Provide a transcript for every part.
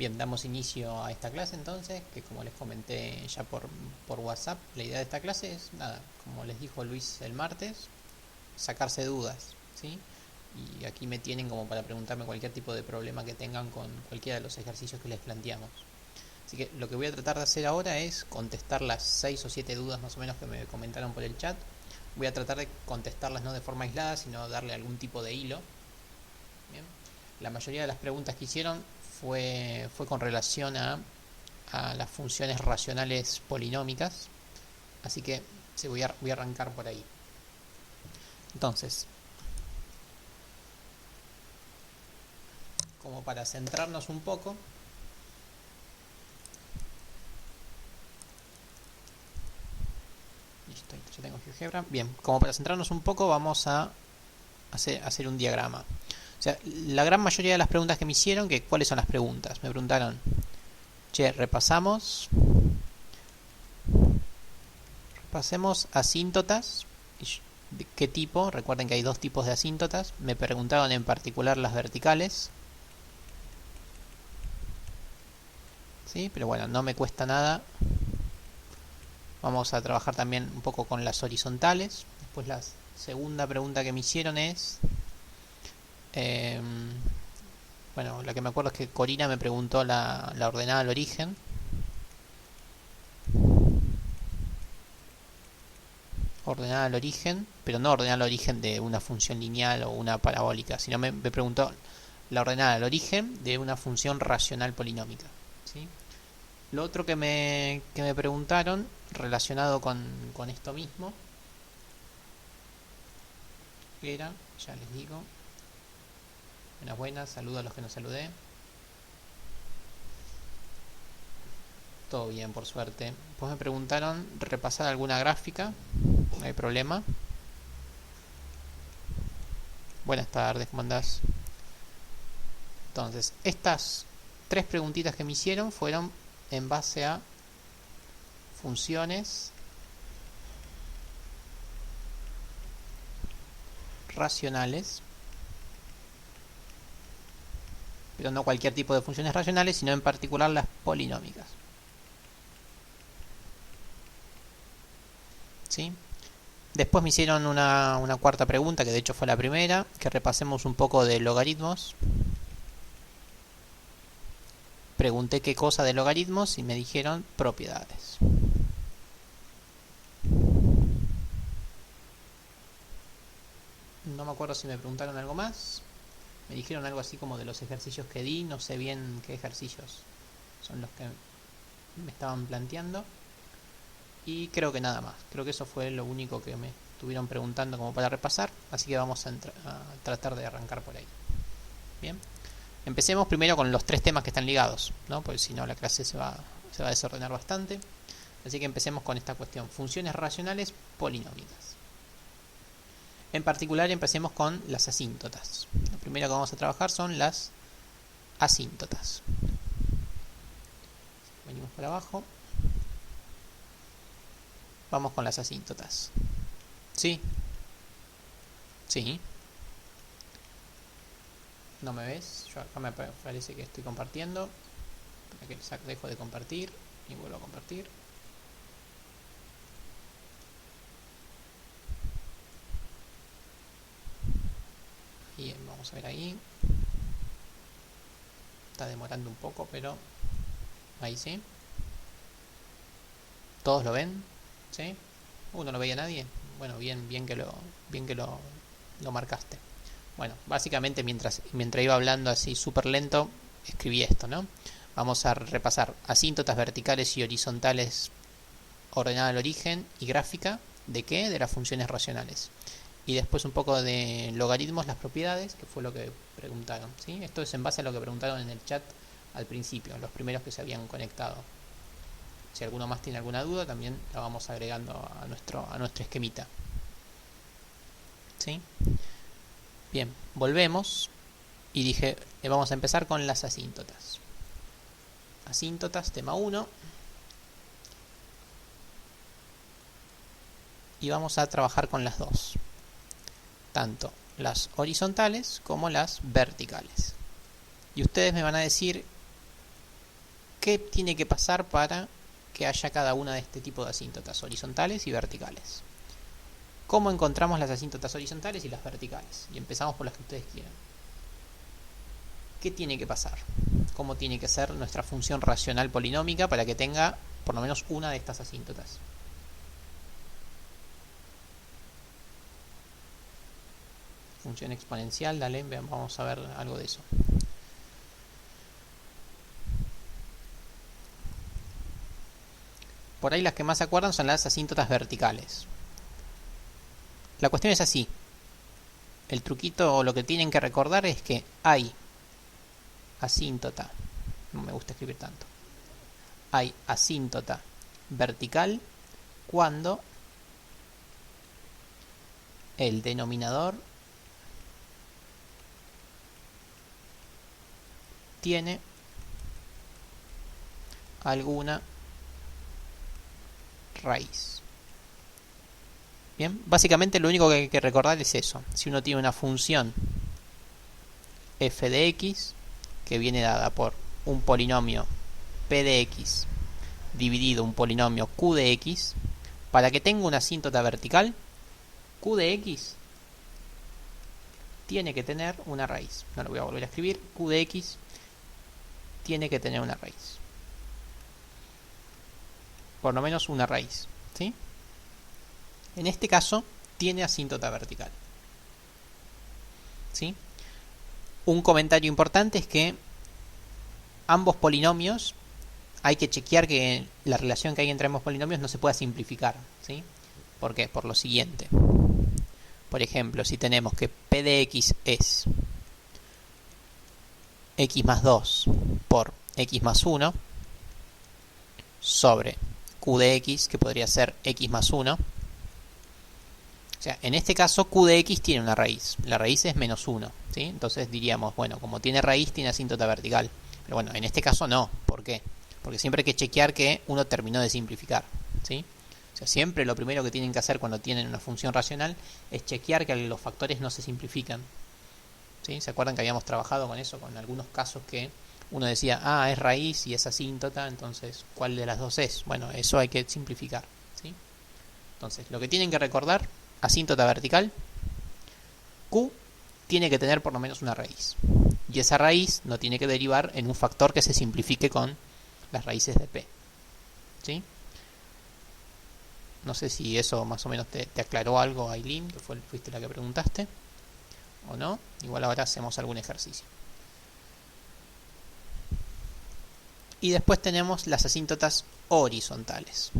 Bien, damos inicio a esta clase entonces, que como les comenté ya por WhatsApp, la idea de esta clase es, nada, como les dijo Luis el martes, sacarse dudas, ¿sí? Y aquí me tienen como para preguntarme cualquier tipo de problema que tengan con cualquiera de los ejercicios que les planteamos. Así que lo que voy a tratar de hacer ahora es contestar las 6 o 7 dudas más o menos que me comentaron por el chat. Voy a tratar de contestarlas no de forma aislada, sino darle algún tipo de hilo. Bien. La mayoría de las preguntas que hicieron fue con relación a las funciones racionales polinómicas. Así que voy a arrancar por ahí. Entonces, como para centrarnos un poco, listo, ya tengo GeoGebra. Bien, como para centrarnos un poco, vamos a hacer un diagrama. O sea, la gran mayoría de las preguntas que me hicieron, que ¿cuáles son las preguntas? Me preguntaron, che, repasemos asíntotas. ¿De qué tipo? Recuerden que hay dos tipos de asíntotas. Me preguntaron en particular las verticales. ¿Sí? Pero bueno, no me cuesta nada. Vamos a trabajar también un poco con las horizontales. Después la segunda pregunta que me hicieron es... bueno, la que me acuerdo es que Corina me preguntó la ordenada al origen. Ordenada al origen, pero no ordenada al origen de una función lineal o una parabólica, sino me preguntó la ordenada al origen de una función racional polinómica. ¿Sí? Lo otro que me preguntaron relacionado con esto mismo era, ya les digo, buenas buenas, saludo a los que no saludé. Todo bien, por suerte. Pues me preguntaron repasar alguna gráfica, no hay problema. Buenas tardes, ¿cómo andás? Entonces, estas tres preguntitas que me hicieron fueron en base a funciones racionales, pero no cualquier tipo de funciones racionales, sino en particular las polinómicas. ¿Sí? Después me hicieron una cuarta pregunta, que de hecho fue la primera, que repasemos un poco de logaritmos. Pregunté qué cosa de logaritmos y me dijeron propiedades. No me acuerdo si me preguntaron algo más. Me dijeron algo así como de los ejercicios que di. No sé bien qué ejercicios son los que me estaban planteando. Y creo que nada más. Creo que eso fue lo único que me estuvieron preguntando como para repasar. Así que vamos a tratar de arrancar por ahí. Bien. Empecemos primero con los tres temas que están ligados, ¿no? Porque si no la clase se va a desordenar bastante. Así que empecemos con esta cuestión. Funciones racionales polinómicas. En particular empecemos con las asíntotas. Lo primero que vamos a trabajar son las asíntotas. Venimos para abajo. Vamos con las asíntotas. ¿Sí? Sí. ¿No me ves? Yo acá me parece que estoy compartiendo. Dejo de compartir y vuelvo a compartir. Bien, vamos a ver ahí. Está demorando un poco, pero ahí sí. ¿Todos lo ven? ¿Sí? ¿No veía nadie? Bueno, bien que lo marcaste. Bueno, básicamente mientras iba hablando así súper lento, escribí esto, ¿no? Vamos a repasar asíntotas verticales y horizontales ordenada al origen y gráfica. ¿De qué? De las funciones racionales. Y después un poco de logaritmos, las propiedades, que fue lo que preguntaron, ¿sí? Esto es en base a lo que preguntaron en el chat al principio, los primeros que se habían conectado. Si alguno más tiene alguna duda, también la vamos agregando a nuestro esquemita. ¿Sí? Bien, volvemos y dije, vamos a empezar con las asíntotas. Asíntotas, tema 1. Y vamos a trabajar con las dos. Tanto las horizontales como las verticales. Y ustedes me van a decir ¿Qué tiene que pasar para que haya cada una de este tipo de asíntotas horizontales y verticales? ¿Cómo encontramos las asíntotas horizontales y las verticales? Y empezamos por las que ustedes quieran. ¿Qué tiene que pasar? ¿Cómo tiene que ser nuestra función racional polinómica para que tenga por lo menos una de estas asíntotas? Función exponencial, dale, vamos a ver algo de eso. Por ahí las que más se acuerdan son las asíntotas verticales. La cuestión es así. El truquito o lo que tienen que recordar es que hay asíntota, no me gusta escribir tanto, hay asíntota vertical cuando el denominador tiene alguna raíz. Bien, básicamente lo único que hay que recordar es eso. Si uno tiene una función f de x que viene dada por un polinomio p de x dividido un polinomio q de x, para que tenga una asíntota vertical, q de x tiene que tener una raíz. No lo voy a volver a escribir. Q de x tiene que tener una raíz. Por lo menos una raíz, ¿sí? En este caso, tiene asíntota vertical, ¿sí? Un comentario importante es que ambos polinomios hay que chequear que la relación que hay entre ambos polinomios no se pueda simplificar, ¿sí? ¿Por qué? Por lo siguiente. Por ejemplo, si tenemos que p de x es x más 2 por x más 1 sobre q de x, que podría ser x más 1. O sea, en este caso q de x tiene una raíz. La raíz es menos 1, ¿sí? Entonces diríamos, bueno, como tiene raíz, tiene asíntota vertical. Pero bueno, en este caso no. ¿Por qué? Porque siempre hay que chequear que uno terminó de simplificar, ¿sí? O sea, siempre lo primero que tienen que hacer cuando tienen una función racional es chequear que los factores no se simplifican, ¿sí? ¿Se acuerdan que habíamos trabajado con eso? Con algunos casos que uno decía, es raíz y es asíntota, entonces, ¿cuál de las dos es? Bueno, eso hay que simplificar, ¿sí? Entonces, lo que tienen que recordar, asíntota vertical, Q tiene que tener por lo menos una raíz. Y esa raíz no tiene que derivar en un factor que se simplifique con las raíces de P, ¿sí? No sé si eso más o menos te aclaró algo, Aileen, que fuiste la que preguntaste, o no. Igual ahora hacemos algún ejercicio. Y después tenemos las asíntotas horizontales.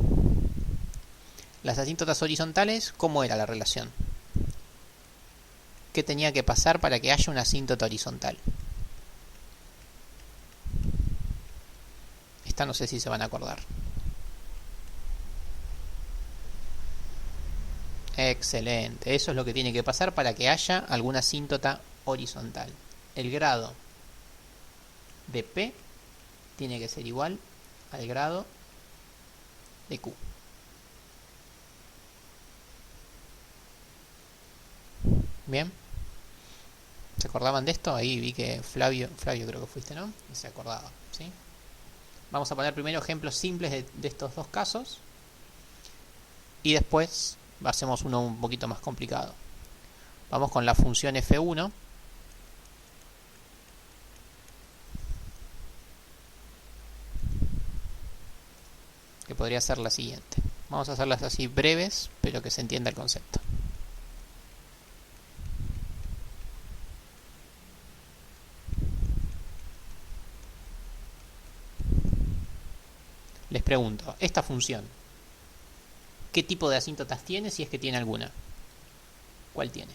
Las asíntotas horizontales, ¿cómo era la relación? ¿Qué tenía que pasar para que haya una asíntota horizontal? Esta no sé si se van a acordar. Excelente, eso es lo que tiene que pasar para que haya alguna asíntota horizontal. El grado de P tiene que ser igual al grado de Q. Bien, ¿se acordaban de esto? Ahí vi que Flavio creo que fuiste, ¿no? Y se acordaba, ¿sí? Vamos a poner primero ejemplos simples de estos dos casos y después hacemos uno un poquito más complicado. Vamos con la función f1, que podría ser la siguiente. Vamos a hacerlas así breves, pero que se entienda el concepto. Les pregunto, esta función, ¿qué tipo de asíntotas tiene si es que tiene alguna? ¿Cuál tiene?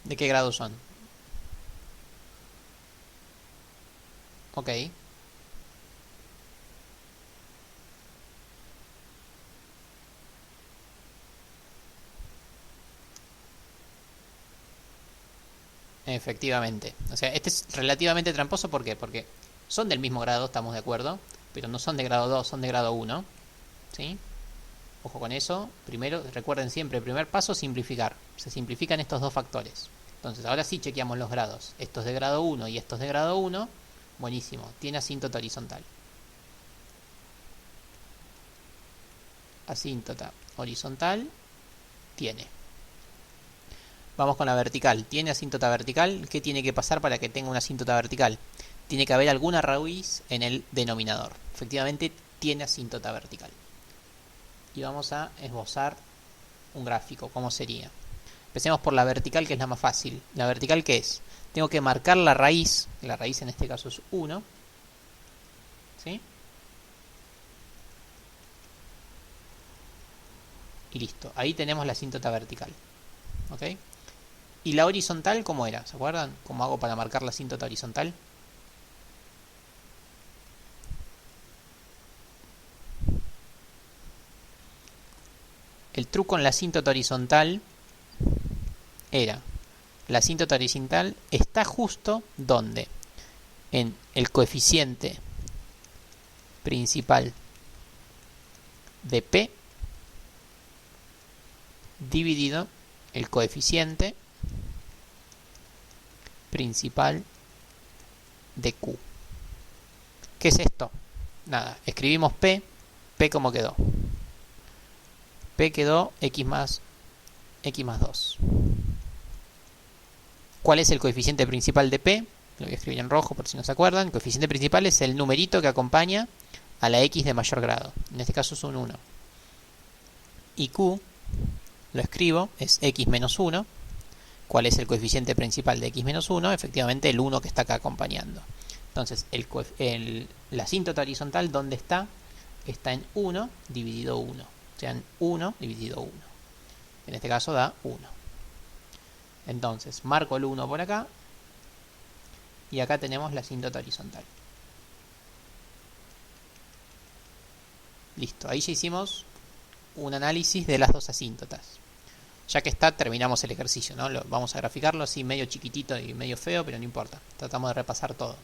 ¿De qué grado son? Ok. Efectivamente. O sea, este es relativamente tramposo. ¿Por qué? Porque son del mismo grado, estamos de acuerdo, pero no son de grado 2, son de grado 1. ¿Sí? Ojo con eso. Primero, recuerden siempre, el primer paso, simplificar. Se simplifican estos dos factores. Entonces, ahora sí chequeamos los grados. Estos de grado 1 y estos de grado 1. Buenísimo. Tiene asíntota horizontal. Asíntota horizontal tiene. Vamos con la vertical. ¿Tiene asíntota vertical? ¿Qué tiene que pasar para que tenga una asíntota vertical? Tiene que haber alguna raíz en el denominador. Efectivamente, tiene asíntota vertical. Y vamos a esbozar un gráfico. ¿Cómo sería? Empecemos por la vertical, que es la más fácil. ¿La vertical qué es? Tengo que marcar la raíz. La raíz en este caso es 1. ¿Sí? Y listo. Ahí tenemos la asíntota vertical. ¿Ok? ¿Y la horizontal cómo era? ¿Se acuerdan? ¿Cómo hago para marcar la asíntota horizontal? El truco en la asíntota horizontal era, la asíntota horizontal está justo donde, en el coeficiente principal de P dividido el coeficiente principal de Q. ¿Qué es esto? Nada, escribimos P. P ¿cómo quedó? P quedó x más 2. ¿Cuál es el coeficiente principal de P? Lo voy a escribir en rojo por si no se acuerdan. El coeficiente principal es el numerito que acompaña a la x de mayor grado. En este caso es un 1. Y Q, lo escribo, es x menos 1. ¿Cuál es el coeficiente principal de x menos 1? Efectivamente el 1 que está acá acompañando. Entonces, la asíntota horizontal, ¿dónde está? Está en 1 dividido 1. O sea, en 1 dividido 1. En este caso da 1. Entonces, marco el 1 por acá. Y acá tenemos la asíntota horizontal. Listo, ahí ya hicimos un análisis de las dos asíntotas. Ya que está, terminamos el ejercicio, ¿no? Vamos a graficarlo así medio chiquitito y medio feo, pero no importa. Tratamos de repasar todo.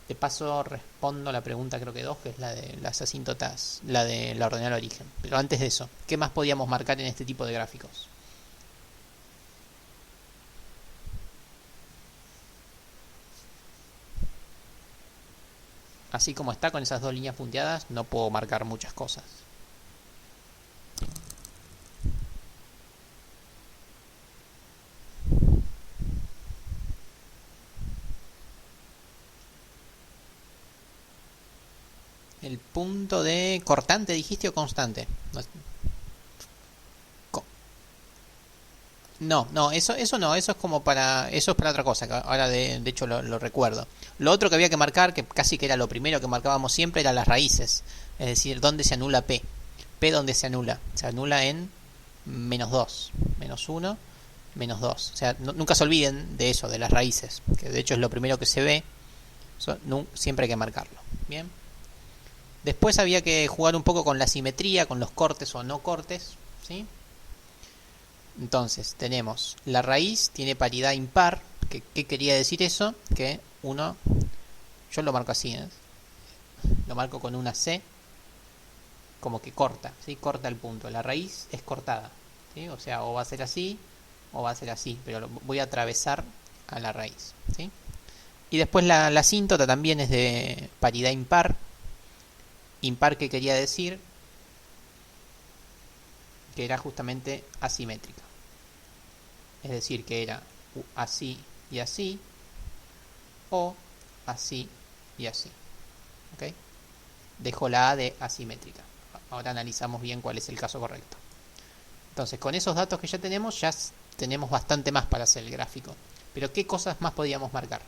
De paso respondo la pregunta creo que 2, que es la de las asíntotas, la de la ordenada origen. Pero antes de eso, ¿qué más podíamos marcar en este tipo de gráficos? Así como está con esas dos líneas punteadas, no puedo marcar muchas cosas. El punto de cortante, dijiste, o constante. No, eso no, eso es como para, eso es para otra cosa, que ahora de hecho lo recuerdo. Lo otro que había que marcar, que casi que era lo primero que marcábamos siempre, eran las raíces. Es decir, dónde se anula P. P dónde se anula en menos 2, menos 1, menos 2. O sea, nunca se olviden de eso, de las raíces, que de hecho es lo primero que se ve. Siempre hay que marcarlo. Bien. Después había que jugar un poco con la simetría, con los cortes o no cortes, ¿sí? Entonces, tenemos la raíz, tiene paridad impar. ¿Qué quería decir eso? Que uno, yo lo marco así, ¿eh? Lo marco con una C, como que corta, ¿sí? Corta el punto. La raíz es cortada, ¿sí? O sea, o va a ser así, o va a ser así, pero voy a atravesar a la raíz, ¿sí? Y después la asíntota también es de paridad impar. Impar, ¿qué quería decir? Que era justamente asimétrica. Es decir, que era así y así, o así y así. ¿Ok? Dejo la A de asimétrica. Ahora analizamos bien cuál es el caso correcto. Entonces, con esos datos que ya tenemos bastante más para hacer el gráfico. Pero, ¿qué cosas más podíamos marcar?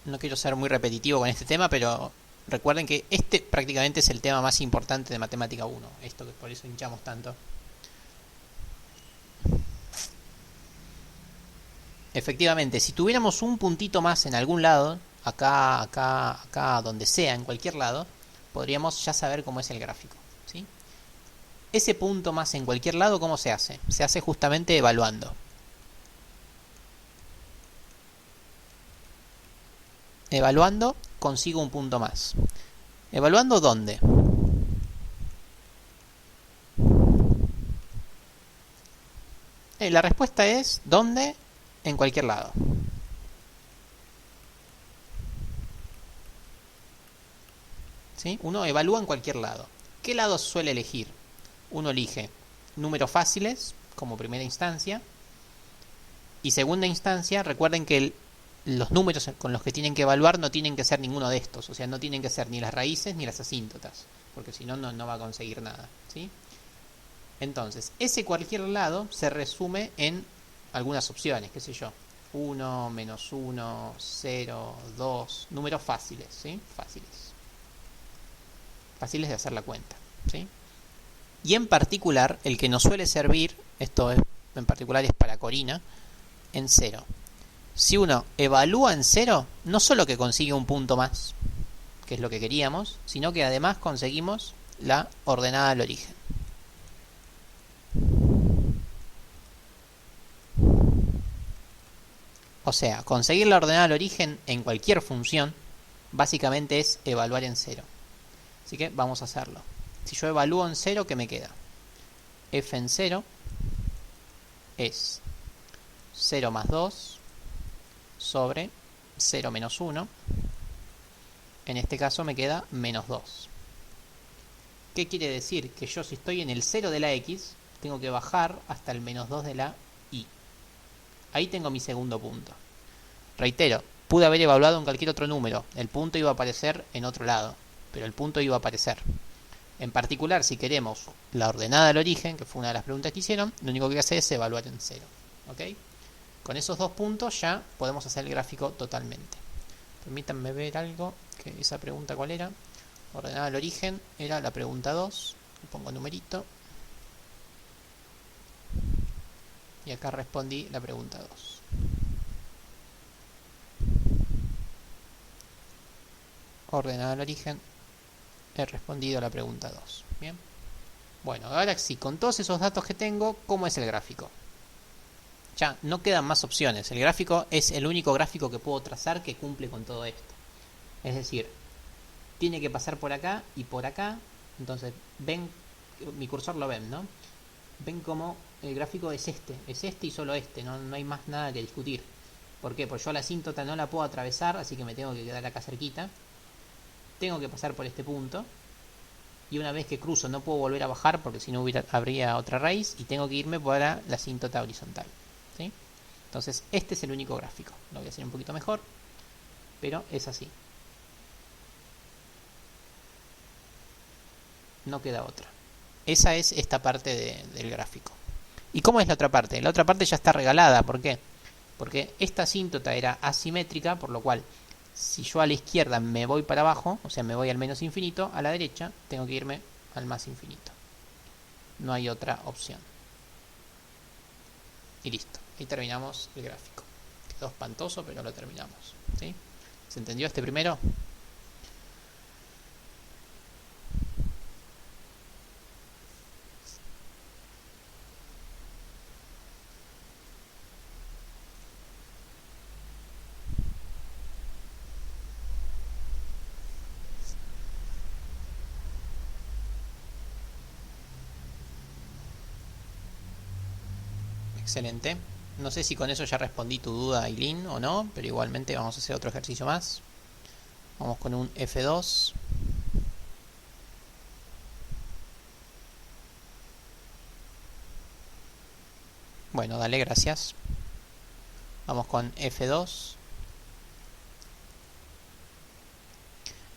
No quiero ser muy repetitivo con este tema, pero recuerden que este prácticamente es el tema más importante de Matemática 1. Esto que por eso hinchamos tanto. Efectivamente, si tuviéramos un puntito más en algún lado, acá, donde sea, en cualquier lado, podríamos ya saber cómo es el gráfico, ¿sí? ese punto más en cualquier lado, ¿cómo se hace? Se hace justamente evaluando. Evaluando consigo un punto más. ¿Evaluando dónde? La respuesta es ¿dónde? En cualquier lado. ¿Sí? Uno evalúa en cualquier lado. ¿Qué lado suele elegir? Uno elige números fáciles como primera instancia y segunda instancia, recuerden que los números con los que tienen que evaluar no tienen que ser ninguno de estos, o sea, no tienen que ser ni las raíces ni las asíntotas, porque si no, no va a conseguir nada, ¿sí? Entonces, ese cualquier lado se resume en algunas opciones, qué sé yo, 1, menos 1, 0, 2, números fáciles, ¿sí? Fáciles de hacer la cuenta, ¿sí? Y en particular, el que nos suele servir, esto es, en particular es para Corina, en 0. Si uno evalúa en 0, no solo que consigue un punto más, que es lo que queríamos, sino que además conseguimos la ordenada al origen. O sea, conseguir la ordenada al origen en cualquier función básicamente es evaluar en 0. Así que vamos a hacerlo. Si yo evalúo en 0, ¿qué me queda? F en 0 es 0 más 2 sobre 0 menos 1. En este caso me queda menos 2. ¿Qué quiere decir? Que yo, si estoy en el 0 de la x, tengo que bajar hasta el menos 2 de la y. Ahí tengo mi segundo punto. Reitero, pude haber evaluado en cualquier otro número. El punto iba a aparecer en otro lado, pero el punto iba a aparecer. En particular, si queremos la ordenada al origen, que fue una de las preguntas que hicieron, lo único que hace es evaluar en 0. ¿Ok? Con esos dos puntos ya podemos hacer el gráfico totalmente. Permítanme ver algo, que esa pregunta cuál era. Ordenada al origen era la pregunta 2. Le pongo numerito. Y acá respondí la pregunta 2. Ordenada al origen, he respondido a la pregunta 2. Bien. Bueno, ahora sí, con todos esos datos que tengo, ¿cómo es el gráfico? Ya no quedan más opciones. El gráfico es el único gráfico que puedo trazar que cumple con todo esto. Es decir, tiene que pasar por acá y por acá. Entonces, ven, mi cursor lo ven, ¿no? Ven como el gráfico es este y solo este, no hay más nada que discutir. ¿Por qué? Pues yo la asíntota no la puedo atravesar, así que me tengo que quedar acá cerquita. Tengo que pasar por este punto. Y una vez que cruzo no puedo volver a bajar porque si no habría otra raíz. Y tengo que irme para la asíntota horizontal, ¿sí? Entonces este es el único gráfico. Lo voy a hacer un poquito mejor, pero es así. No queda otra. Esa es esta parte del gráfico. ¿Y cómo es la otra parte? La otra parte ya está regalada. ¿Por qué? Porque esta asíntota era asimétrica, por lo cual si yo a la izquierda me voy para abajo, o sea, me voy al menos infinito, a la derecha tengo que irme al más infinito. No hay otra opción. Y listo. Ahí terminamos el gráfico. Quedó espantoso, pero lo terminamos, ¿sí? ¿Se entendió este primero? Excelente. No sé si con eso ya respondí tu duda, Aileen, o no, pero igualmente vamos a hacer otro ejercicio más. Vamos con un F2. Bueno, dale, gracias. Vamos con F2.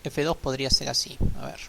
F2 podría ser así, a ver.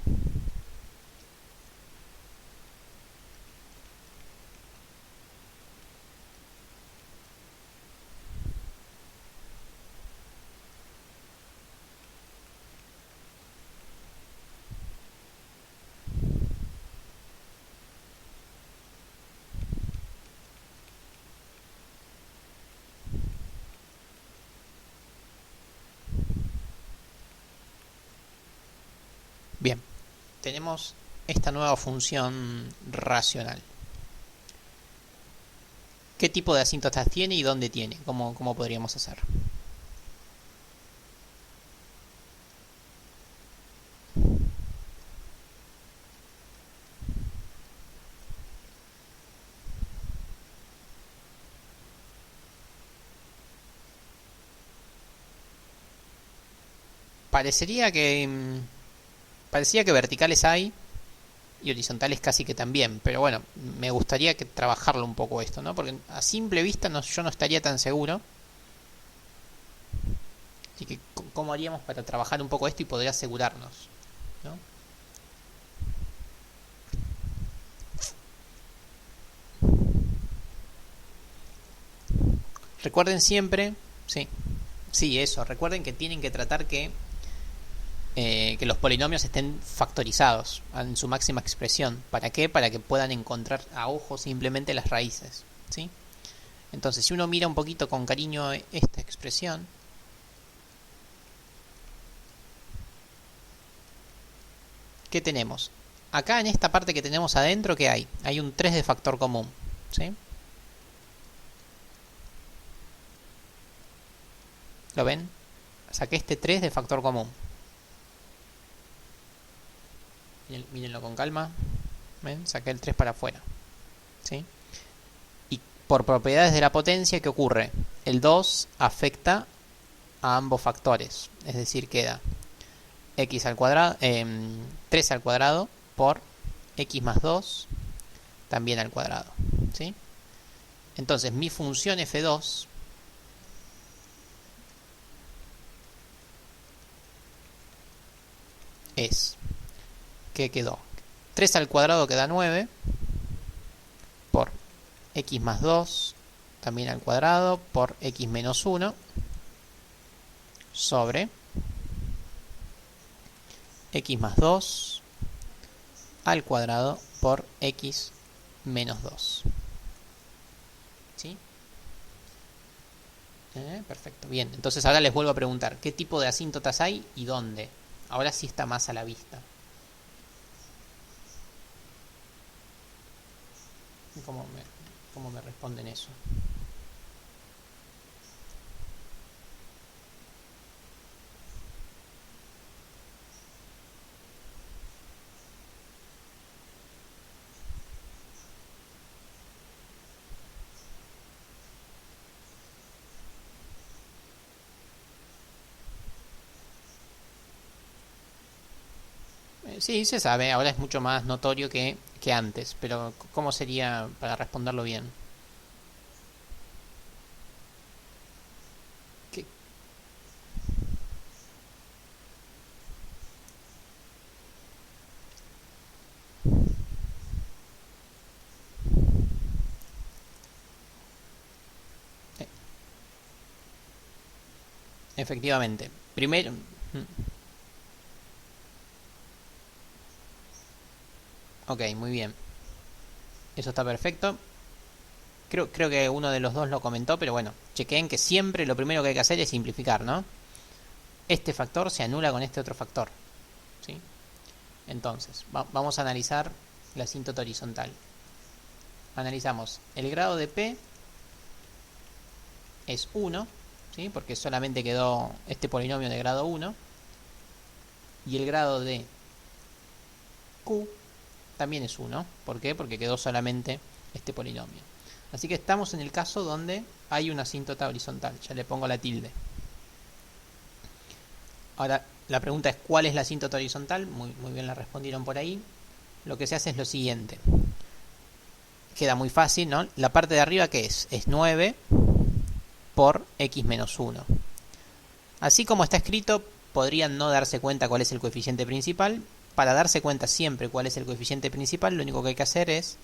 Bien, tenemos esta nueva función racional. ¿Qué tipo de asíntotas tiene y dónde tiene? ¿Cómo podríamos hacer? Parecería que verticales hay y horizontales casi que también, pero bueno, me gustaría que trabajarlo un poco esto, ¿no? Porque a simple vista yo no estaría tan seguro. Así que, ¿cómo haríamos para trabajar un poco esto y poder asegurarnos, ¿no? Recuerden siempre, sí, eso, recuerden que tienen que tratar que los polinomios estén factorizados en su máxima expresión. ¿Para qué? Para que puedan encontrar a ojo simplemente las raíces, ¿sí? Entonces, si uno mira un poquito con cariño esta expresión, ¿qué tenemos? Acá en esta parte que tenemos adentro, ¿qué hay? Hay un 3 de factor común, ¿sí? ¿Lo ven? Saqué este 3 de factor común. Mírenlo con calma. ¿Ven? Saqué el 3 para afuera, ¿sí? Y por propiedades de la potencia, ¿qué ocurre? El 2 afecta a ambos factores. Es decir, queda x al cuadrado, 3 al cuadrado por x más 2 también al cuadrado, ¿sí? Entonces mi función f2 es, ¿qué quedó? 3 al cuadrado queda 9 por x más 2 también al cuadrado por x menos 1 sobre x más 2 al cuadrado por x menos 2. ¿Sí? Perfecto, bien. Entonces ahora les vuelvo a preguntar, ¿qué tipo de asíntotas hay y dónde? Ahora sí está más a la vista. ¿Cómo me responden eso? Sí, se sabe, ahora es mucho más notorio que antes, pero ¿cómo sería para responderlo bien? ¿Qué? Eh, Efectivamente, primero... Ok, muy bien. Eso está perfecto. Creo que uno de los dos lo comentó, pero bueno, chequeen que siempre lo primero que hay que hacer es simplificar, ¿no? Este factor se anula con este otro factor, ¿sí? Entonces, vamos a analizar la asíntota horizontal. Analizamos el grado de P es 1, ¿sí? Porque solamente quedó este polinomio de grado 1. Y el grado de Q también es 1. ¿Por qué? Porque quedó solamente este polinomio. Así que estamos en el caso donde hay una asíntota horizontal. Ya le pongo la tilde. Ahora, la pregunta es ¿cuál es la asíntota horizontal? Muy bien la respondieron por ahí. Lo que se hace es lo siguiente. Queda muy fácil, ¿no? La parte de arriba, ¿qué es? Es 9 por x menos 1. Así como está escrito, podrían no darse cuenta cuál es el coeficiente principal. Para darse cuenta siempre cuál es el coeficiente principal, lo único que hay que hacer es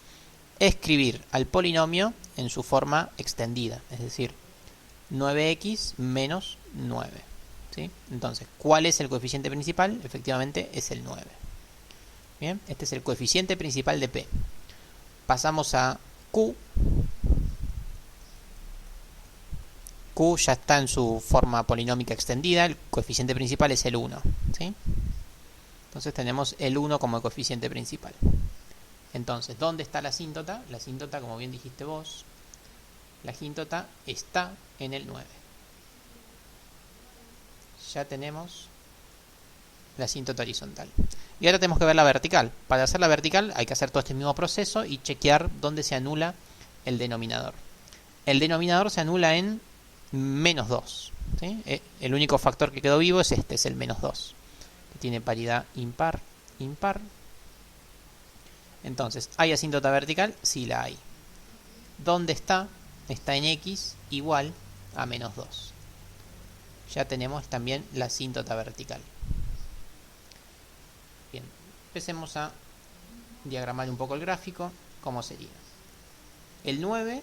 escribir al polinomio en su forma extendida, es decir, 9x menos 9. ¿Sí? Entonces, ¿cuál es el coeficiente principal? Efectivamente es el 9. Bien, este es el coeficiente principal de P. Pasamos a Q. Q ya está en su forma polinómica extendida, el coeficiente principal es el 1. ¿Sí? Entonces tenemos el 1 como coeficiente principal. Entonces, ¿dónde está la asíntota? La asíntota, como bien dijiste vos, la asíntota está en el 9. Ya tenemos la asíntota horizontal. Y ahora tenemos que ver la vertical. Para hacer la vertical hay que hacer todo este mismo proceso y chequear dónde se anula el denominador. El denominador se anula en menos 2. ¿Sí? El único factor que quedó vivo es este, es el menos 2. Que tiene paridad impar, impar. Entonces, ¿hay asíntota vertical? Sí la hay. ¿Dónde está? Está en x igual a menos 2. Ya tenemos también la asíntota vertical. Bien, empecemos a diagramar un poco el gráfico. ¿Cómo sería? El 9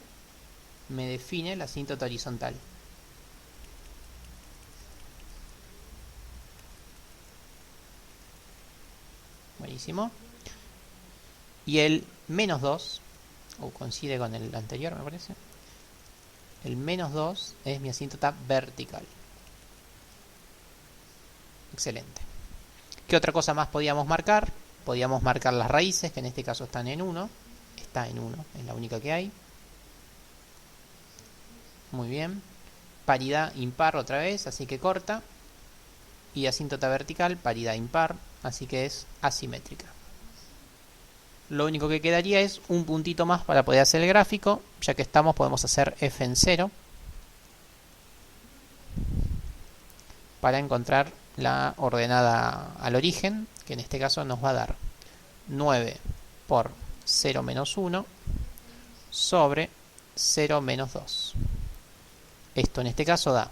me define la asíntota horizontal. Buenísimo. Y el menos 2, o coincide con el anterior me parece, el menos 2 es mi asíntota vertical. Excelente. ¿Qué otra cosa más podíamos marcar? Podíamos marcar las raíces, que en este caso están en 1. Está en 1, es la única que hay. Muy bien. Paridad impar otra vez, así que corta. Y asíntota vertical, paridad impar, así que es asimétrica. Lo único que quedaría es un puntito más para poder hacer el gráfico. Ya que estamos, podemos hacer f en 0 para encontrar la ordenada al origen, que en este caso nos va a dar 9 por 0 menos 1 sobre 0 menos 2. Esto en este caso da,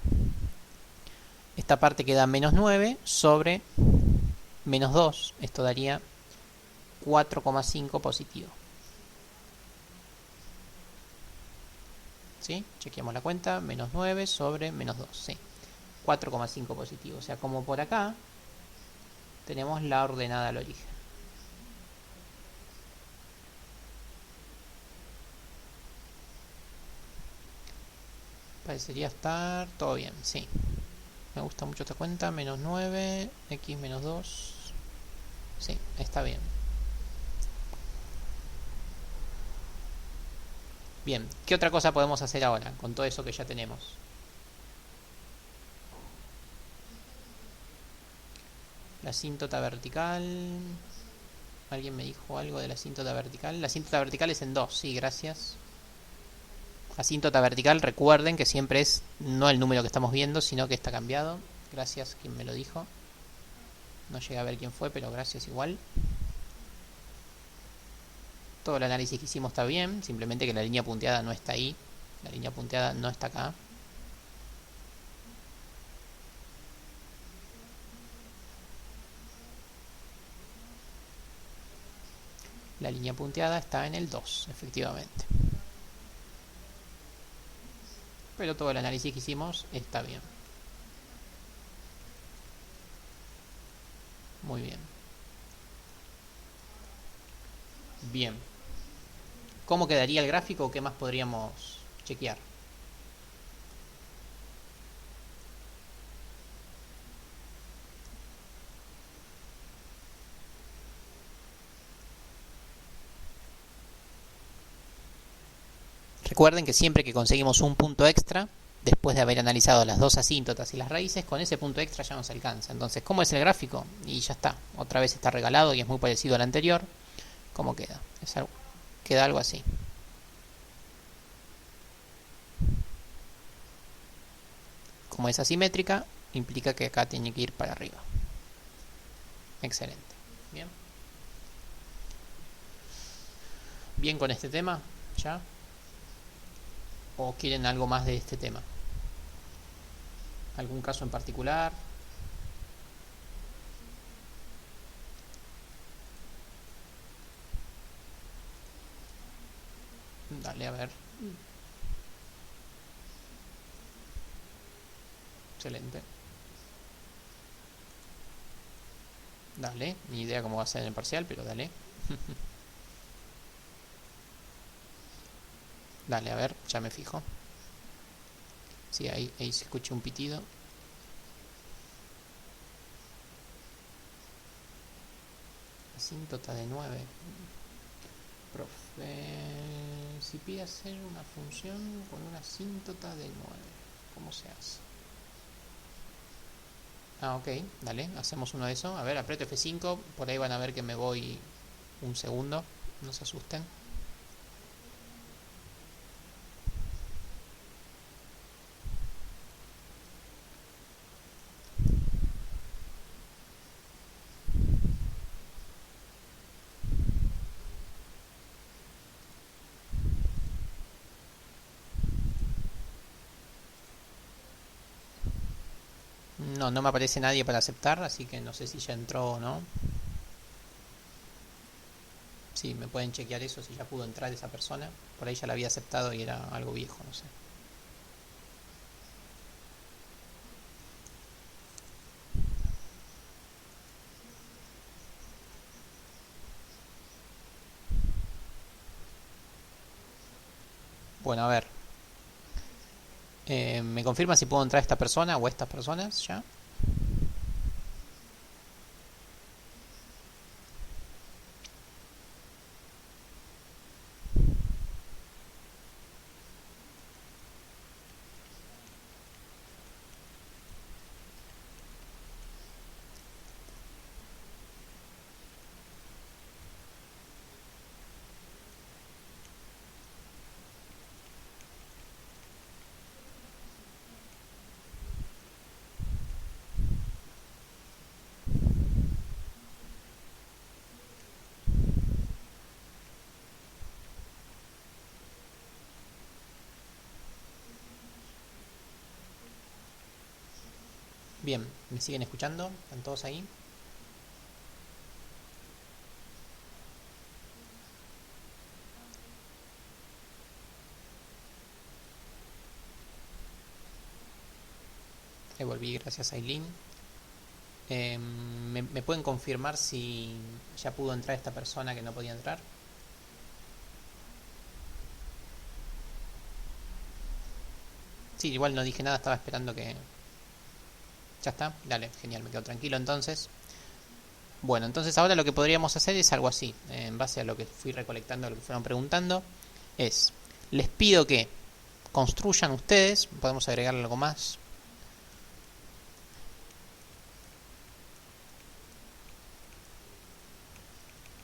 esta parte queda menos 9 sobre menos 2. Esto daría 4,5 positivo. ¿Sí? Chequeamos la cuenta. Menos 9 sobre menos 2. ¿Sí? 4,5 positivo. O sea, como por acá tenemos la ordenada al origen. Parecería estar todo bien. Sí. Me gusta mucho esta cuenta. Menos 9. X menos 2. Sí, está bien. Bien, ¿qué otra cosa podemos hacer ahora con todo eso que ya tenemos? La asíntota vertical. ¿Alguien me dijo algo de la asíntota vertical? La asíntota vertical es en 2, sí, gracias. Asíntota vertical, recuerden que siempre es no el número que estamos viendo, sino que está cambiado. Gracias quien me lo dijo. No llegué a ver quién fue, pero gracias igual. Todo el análisis que hicimos está bien, simplemente que la línea punteada no está ahí. La línea punteada no está acá. La línea punteada está en el 2, efectivamente. Pero todo el análisis que hicimos está bien. Muy bien. Bien. ¿Cómo quedaría el gráfico o qué más podríamos chequear? Recuerden que siempre que conseguimos un punto extra, después de haber analizado las dos asíntotas y las raíces, con ese punto extra ya nos alcanza. Entonces, ¿cómo es el gráfico? Y ya está. Otra vez está regalado y es muy parecido al anterior. ¿Cómo queda? Queda algo así. Como es asimétrica, implica que acá tiene que ir para arriba. Excelente. Bien. Bien con este tema, ¿ya? ¿O quieren algo más de este tema? ¿Algún caso en particular? Dale, a ver. Excelente. Dale, ni idea cómo va a ser en el parcial, pero dale. Dale, a ver, ya me fijo. Sí, ahí se escucha un pitido. asíntota de 9. Profe, si pide hacer una función con una asíntota de 9, ¿cómo se hace? Ah, ok, dale, hacemos uno de eso. A ver, aprieto F5, por ahí van a ver que me voy un segundo, no se asusten. No, no me aparece nadie para aceptar, así que no sé si ya entró o no. Sí, me pueden chequear eso, si ya pudo entrar esa persona. Por ahí ya la había aceptado y era algo viejo, no sé. Bueno, a ver. ¿Me confirma si puedo entrar esta persona o estas personas ya? Bien, ¿me siguen escuchando? ¿Están todos ahí? Ahí volví, gracias Aileen. ¿Me pueden confirmar si ya pudo entrar esta persona que no podía entrar? Sí, igual no dije nada, estaba esperando que... Ya está, dale, genial, me quedo tranquilo entonces. Bueno, entonces ahora lo que podríamos hacer es algo así, en base a lo que fui recolectando, lo que fueron preguntando, es, les pido que construyan ustedes, podemos agregar algo más.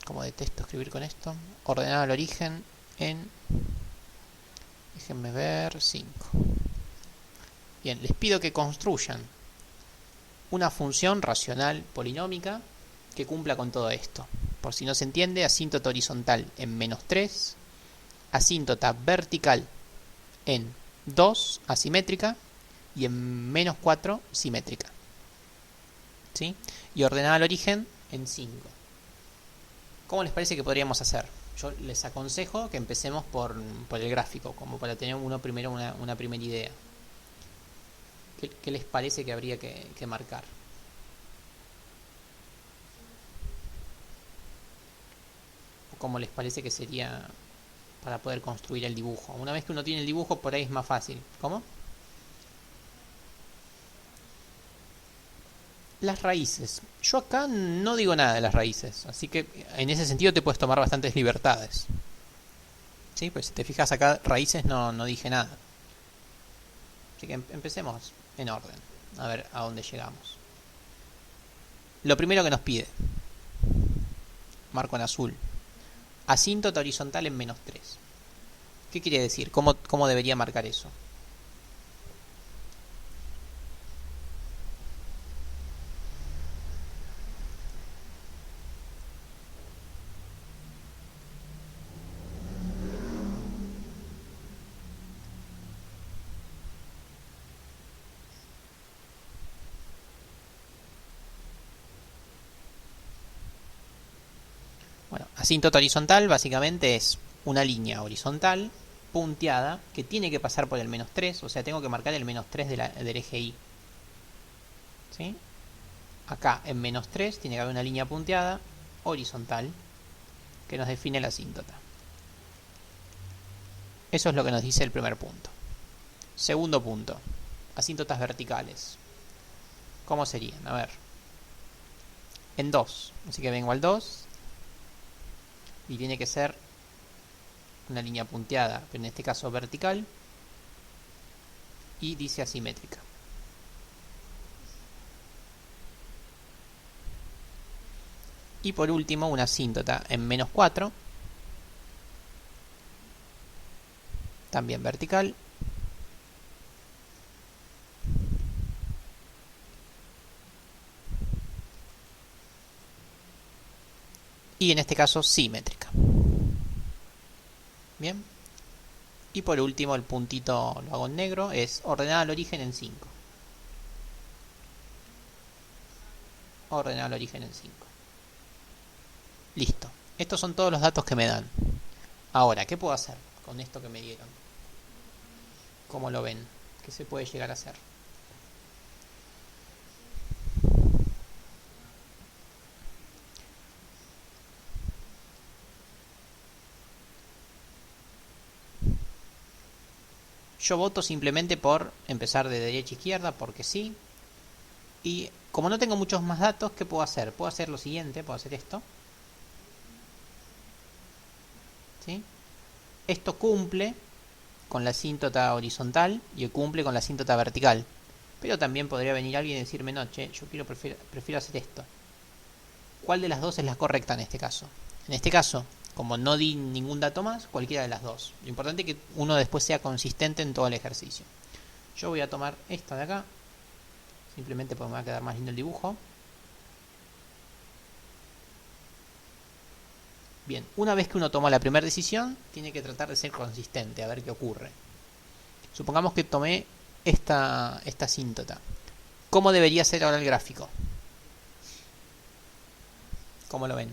Como detesto escribir con esto. Ordenar el origen en... Déjenme ver, 5. Bien, les pido que construyan una función racional polinómica que cumpla con todo esto. Por si no se entiende, asíntota horizontal en -3, asíntota vertical en 2, asimétrica, y en -4, simétrica. ¿Sí? Y ordenada al origen en 5. ¿Cómo les parece que podríamos hacer? Yo les aconsejo que empecemos por el gráfico, como para tener uno primero una primera idea. ¿Qué les parece que habría que marcar? ¿Cómo les parece que sería para poder construir el dibujo? Una vez que uno tiene el dibujo, por ahí es más fácil. ¿Cómo? Las raíces. Yo acá no digo nada de las raíces, así que en ese sentido te puedes tomar bastantes libertades. ¿Sí? Pues si te fijas acá, raíces no dije nada. Así que empecemos en orden. A ver a dónde llegamos. Lo primero que nos pide. Marco en azul. Asíntota horizontal en -3. ¿Qué quiere decir? ¿Cómo debería marcar eso? Bueno, asíntota horizontal básicamente es una línea horizontal punteada que tiene que pasar por el -3, o sea, tengo que marcar el -3 del eje Y. ¿Sí? Acá en -3 tiene que haber una línea punteada horizontal que nos define la asíntota. Eso es lo que nos dice el primer punto. Segundo punto, asíntotas verticales. ¿Cómo serían? A ver. En 2, así que vengo al 2 y tiene que ser una línea punteada, pero en este caso vertical, y dice asimétrica. Y por último una asíntota en -4, también vertical, y en este caso simétrica. Bien. Y por último el puntito lo hago en negro, es ordenada al origen en 5. Ordenada al origen en 5. Listo. Estos son todos los datos que me dan. Ahora, ¿qué puedo hacer con esto que me dieron? ¿Cómo lo ven? ¿Qué se puede llegar a hacer? Yo voto simplemente por empezar de derecha a izquierda, porque sí. Y como no tengo muchos más datos, ¿qué puedo hacer? Puedo hacer lo siguiente, puedo hacer esto. ¿Sí? Esto cumple con la asíntota horizontal y cumple con la asíntota vertical. Pero también podría venir alguien y decirme, no, che, yo prefiero hacer esto. ¿Cuál de las dos es la correcta en este caso? En este caso, como no di ningún dato más, cualquiera de las dos. Lo importante es que uno después sea consistente en todo el ejercicio. Yo voy a tomar esta de acá, simplemente porque me va a quedar más lindo el dibujo. Bien, una vez que uno toma la primera decisión, tiene que tratar de ser consistente, a ver qué ocurre. Supongamos que tomé esta asíntota. ¿Cómo debería ser ahora el gráfico? ¿Cómo lo ven?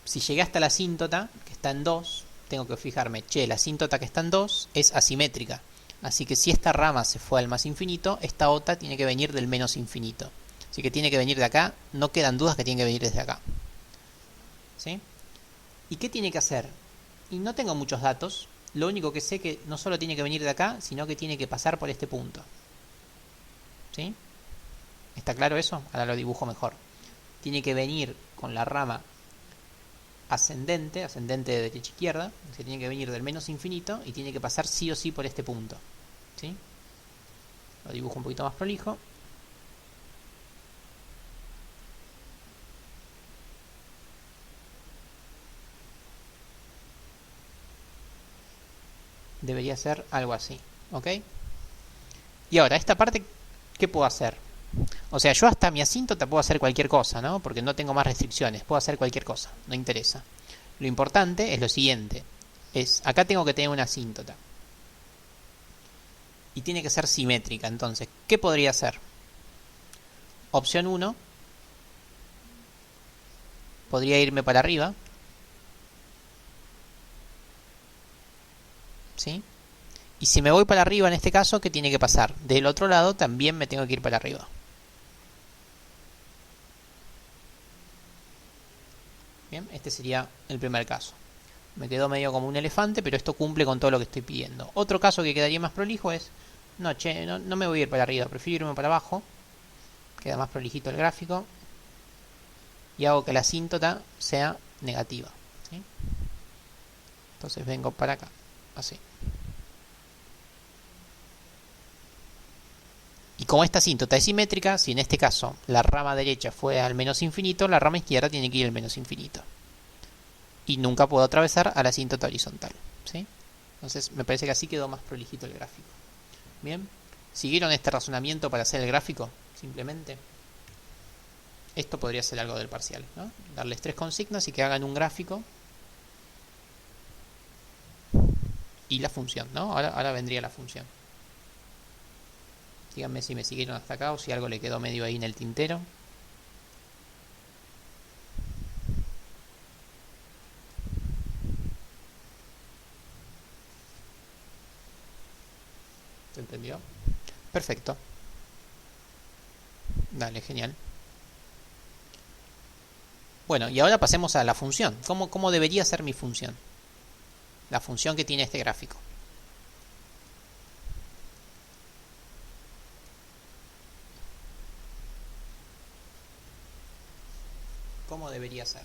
Si llegué hasta la asíntota, que está en 2, tengo que fijarme, che, la asíntota que está en 2 es asimétrica. Así que si esta rama se fue al más infinito, esta otra tiene que venir del menos infinito. Así que tiene que venir de acá, no quedan dudas que tiene que venir desde acá. ¿Sí? ¿Y qué tiene que hacer? Y no tengo muchos datos, lo único que sé que no solo tiene que venir de acá, sino que tiene que pasar por este punto. ¿Sí? ¿Está claro eso? Ahora lo dibujo mejor. Tiene que venir con la rama ascendente de derecha a izquierda, se tiene que venir del menos infinito y tiene que pasar sí o sí por este punto. ¿Sí? Lo dibujo un poquito más prolijo. Debería ser algo así, ¿ok? Y ahora, esta parte, ¿qué puedo hacer? O sea, yo hasta mi asíntota puedo hacer cualquier cosa, ¿no? Porque no tengo más restricciones, puedo hacer cualquier cosa, no interesa. Lo importante es lo siguiente, acá tengo que tener una asíntota. Y tiene que ser simétrica, entonces, ¿qué podría hacer? Opción 1, podría irme para arriba, ¿sí? Y si me voy para arriba en este caso, ¿qué tiene que pasar? Del otro lado también me tengo que ir para arriba. Bien, este sería el primer caso. Me quedó medio como un elefante, pero esto cumple con todo lo que estoy pidiendo. Otro caso que quedaría más prolijo es, no, che, no me voy a ir para arriba, prefiero irme para abajo. Queda más prolijito el gráfico. Y hago que la asíntota sea negativa. ¿Sí? Entonces vengo para acá, así. Y como esta asíntota es simétrica, si en este caso la rama derecha fue al menos infinito, la rama izquierda tiene que ir al menos infinito. Y nunca puedo atravesar a la asíntota horizontal. ¿Sí? Entonces me parece que así quedó más prolijito el gráfico. Bien, ¿siguieron este razonamiento para hacer el gráfico? Simplemente. Esto podría ser algo del parcial, ¿no? Darles 3 consignas y que hagan un gráfico. Y la función, ¿no? Ahora vendría la función. Díganme si me siguieron hasta acá o si algo le quedó medio ahí en el tintero. ¿Se entendió? Perfecto. Dale, genial. Bueno, y ahora pasemos a la función. ¿Cómo debería ser mi función? La función que tiene este gráfico. ¿Cómo debería ser?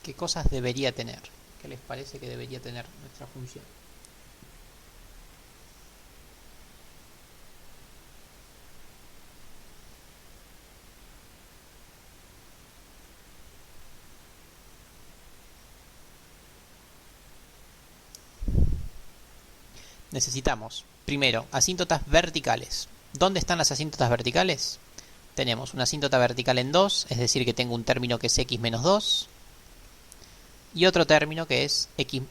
¿Qué cosas debería tener? ¿Qué les parece que debería tener nuestra función? Necesitamos, primero, asíntotas verticales. ¿Dónde están las asíntotas verticales? Tenemos una asíntota vertical en 2, es decir que tengo un término que es x menos 2, y otro término que es x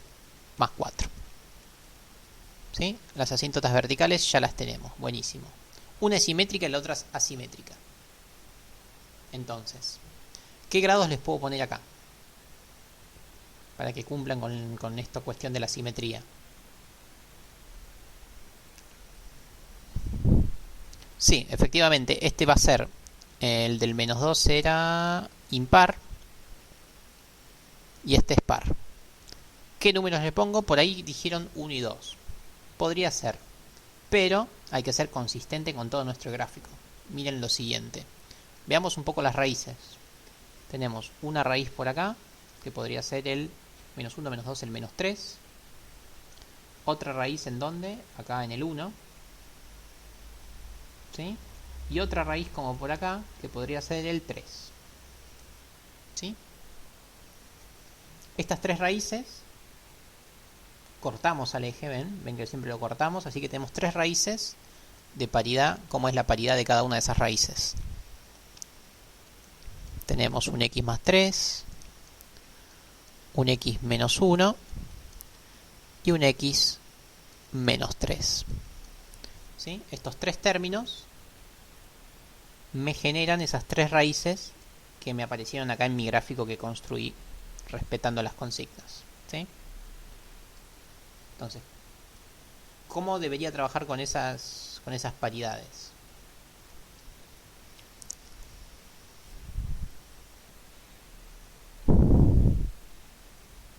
más 4. ¿Sí? Las asíntotas verticales ya las tenemos, buenísimo. Una es simétrica y la otra es asimétrica. Entonces, ¿qué grados les puedo poner acá? Para que cumplan con esta cuestión de la simetría. Sí, efectivamente, este va a ser, el del menos 2 era impar, y este es par. ¿Qué números le pongo? Por ahí dijeron 1 y 2. Podría ser, pero hay que ser consistente con todo nuestro gráfico. Miren lo siguiente. Veamos un poco las raíces. Tenemos una raíz por acá, que podría ser el menos 1, menos 2, el menos 3. Otra raíz en donde, acá en el 1. ¿Sí? Y otra raíz como por acá, que podría ser el 3. ¿Sí? Estas tres raíces cortamos al eje, ven que siempre lo cortamos, así que tenemos tres raíces de paridad, como es la paridad de cada una de esas raíces. Tenemos un x más 3, un x menos 1 y un x menos 3. ¿Sí? Estos tres términos me generan esas tres raíces que me aparecieron acá en mi gráfico que construí respetando las consignas. ¿Sí? Entonces, ¿cómo debería trabajar con esas paridades?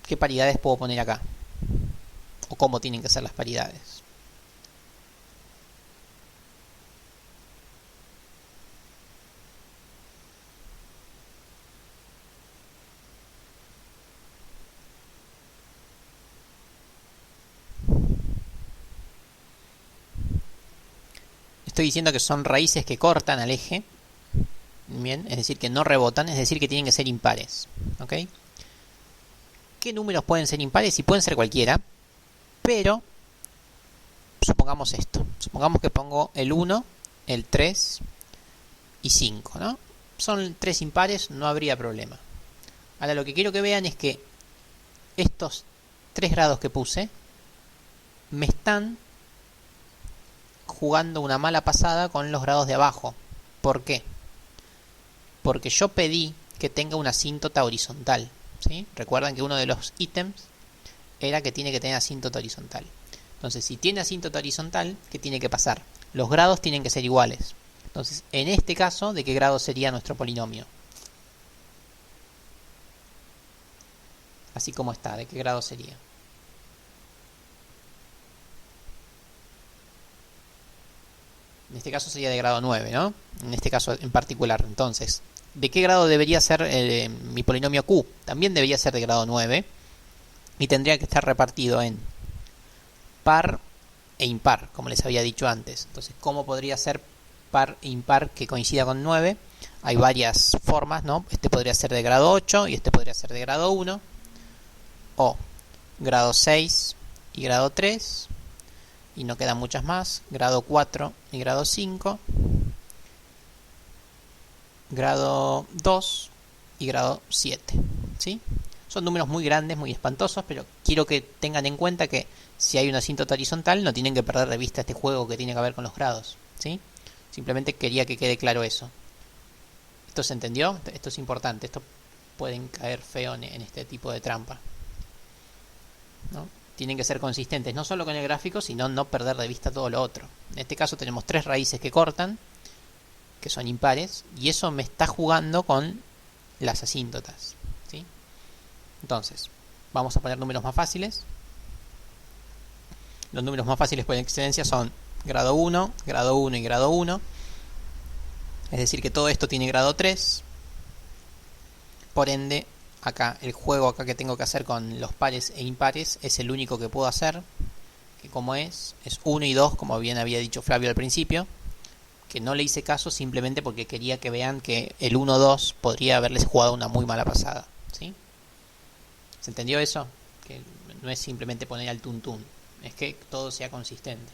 ¿Qué paridades puedo poner acá? ¿O cómo tienen que ser las paridades? Estoy diciendo que son raíces que cortan al eje. Bien, es decir, que no rebotan, es decir, que tienen que ser impares. ¿Ok? ¿Qué números pueden ser impares? Y pueden ser cualquiera, pero supongamos esto. Supongamos que pongo el 1, el 3 y 5, ¿no? Son tres impares, no habría problema. Ahora lo que quiero que vean es que estos 3 grados que puse me están jugando una mala pasada con los grados de abajo. ¿Por qué? Porque yo pedí que tenga una asíntota horizontal. ¿Sí? Recuerdan que uno de los ítems era que tiene que tener asíntota horizontal. Entonces, si tiene asíntota horizontal, ¿qué tiene que pasar? Los grados tienen que ser iguales. Entonces, en este caso, ¿de qué grado sería nuestro polinomio? Así como está, ¿de qué grado sería? En este caso sería de grado 9, ¿no? En este caso en particular. Entonces, ¿de qué grado debería ser mi polinomio Q? También debería ser de grado 9. Y tendría que estar repartido en par e impar, como les había dicho antes. Entonces, ¿cómo podría ser par e impar que coincida con 9? Hay varias formas, ¿no? Este podría ser de grado 8 y este podría ser de grado 1. O grado 6 y grado 3. Y no quedan muchas más. Grado 4 y grado 5. Grado 2 y grado 7. ¿Sí? Son números muy grandes, muy espantosos, pero quiero que tengan en cuenta que si hay una asíntota horizontal no tienen que perder de vista este juego que tiene que ver con los grados. ¿Sí? Simplemente quería que quede claro eso. ¿Esto se entendió? Esto es importante. Esto pueden caer feo en este tipo de trampa, ¿no? Tienen que ser consistentes no solo con el gráfico, sino no perder de vista todo lo otro. En este caso tenemos tres raíces que cortan, que son impares, y eso me está jugando con las asíntotas. ¿Sí? Entonces, vamos a poner números más fáciles. Los números más fáciles por excelencia son grado 1, grado 1 y grado 1. Es decir que todo esto tiene grado 3. Por ende, acá el juego acá que tengo que hacer con los pares e impares es el único que puedo hacer, que como es 1 y 2, como bien había dicho Flavio al principio, que no le hice caso simplemente porque quería que vean que el 1-2 podría haberles jugado una muy mala pasada, ¿sí? ¿Se entendió eso? Que no es simplemente poner al tuntún, es que todo sea consistente.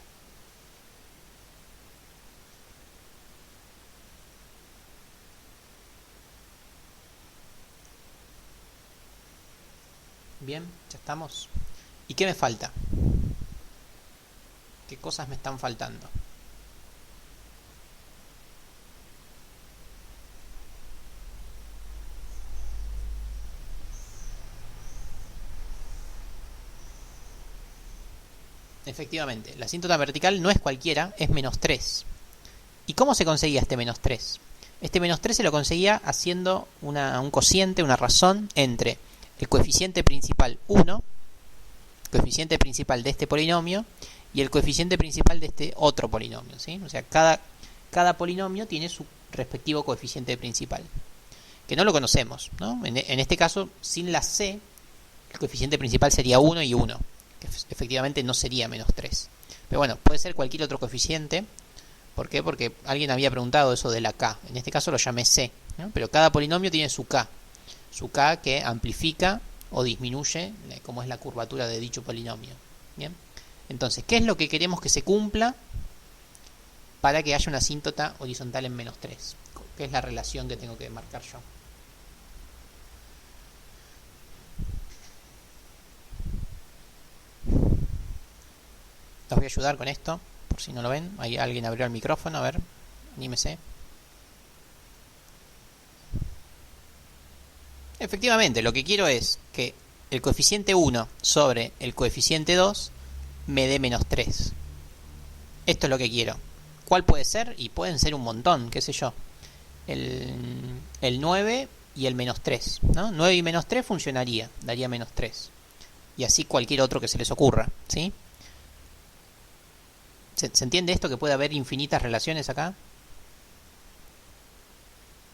Bien, ya estamos. ¿Y qué me falta? ¿Qué cosas me están faltando? Efectivamente, la asíntota vertical no es cualquiera, es -3. ¿Y cómo se conseguía este -3? Este -3 se lo conseguía haciendo un cociente, una razón entre el coeficiente principal 1, coeficiente principal de este polinomio, y el coeficiente principal de este otro polinomio, ¿sí? O sea, cada polinomio tiene su respectivo coeficiente principal, que no lo conocemos, ¿no? En este caso, sin la c, el coeficiente principal sería 1 y 1, que efectivamente no sería -3. Pero bueno, puede ser cualquier otro coeficiente. ¿Por qué? Porque alguien había preguntado eso de la k. En este caso lo llamé c, ¿no? Pero cada polinomio tiene su k. Su k que amplifica o disminuye como es la curvatura de dicho polinomio. ¿Bien? Entonces, ¿qué es lo que queremos que se cumpla para que haya una asíntota horizontal en -3? ¿Qué es la relación que tengo que marcar yo? Los voy a ayudar con esto, por si no lo ven. Ahí alguien abrió el micrófono, a ver, anímese. Efectivamente, lo que quiero es que el coeficiente 1 sobre el coeficiente 2 me dé -3. Esto es lo que quiero. ¿Cuál puede ser? Y pueden ser un montón, qué sé yo. El 9 y el -3, ¿no? 9 y -3 funcionaría, daría -3. Y así cualquier otro que se les ocurra, ¿sí? ¿Se entiende esto? Que puede haber infinitas relaciones acá.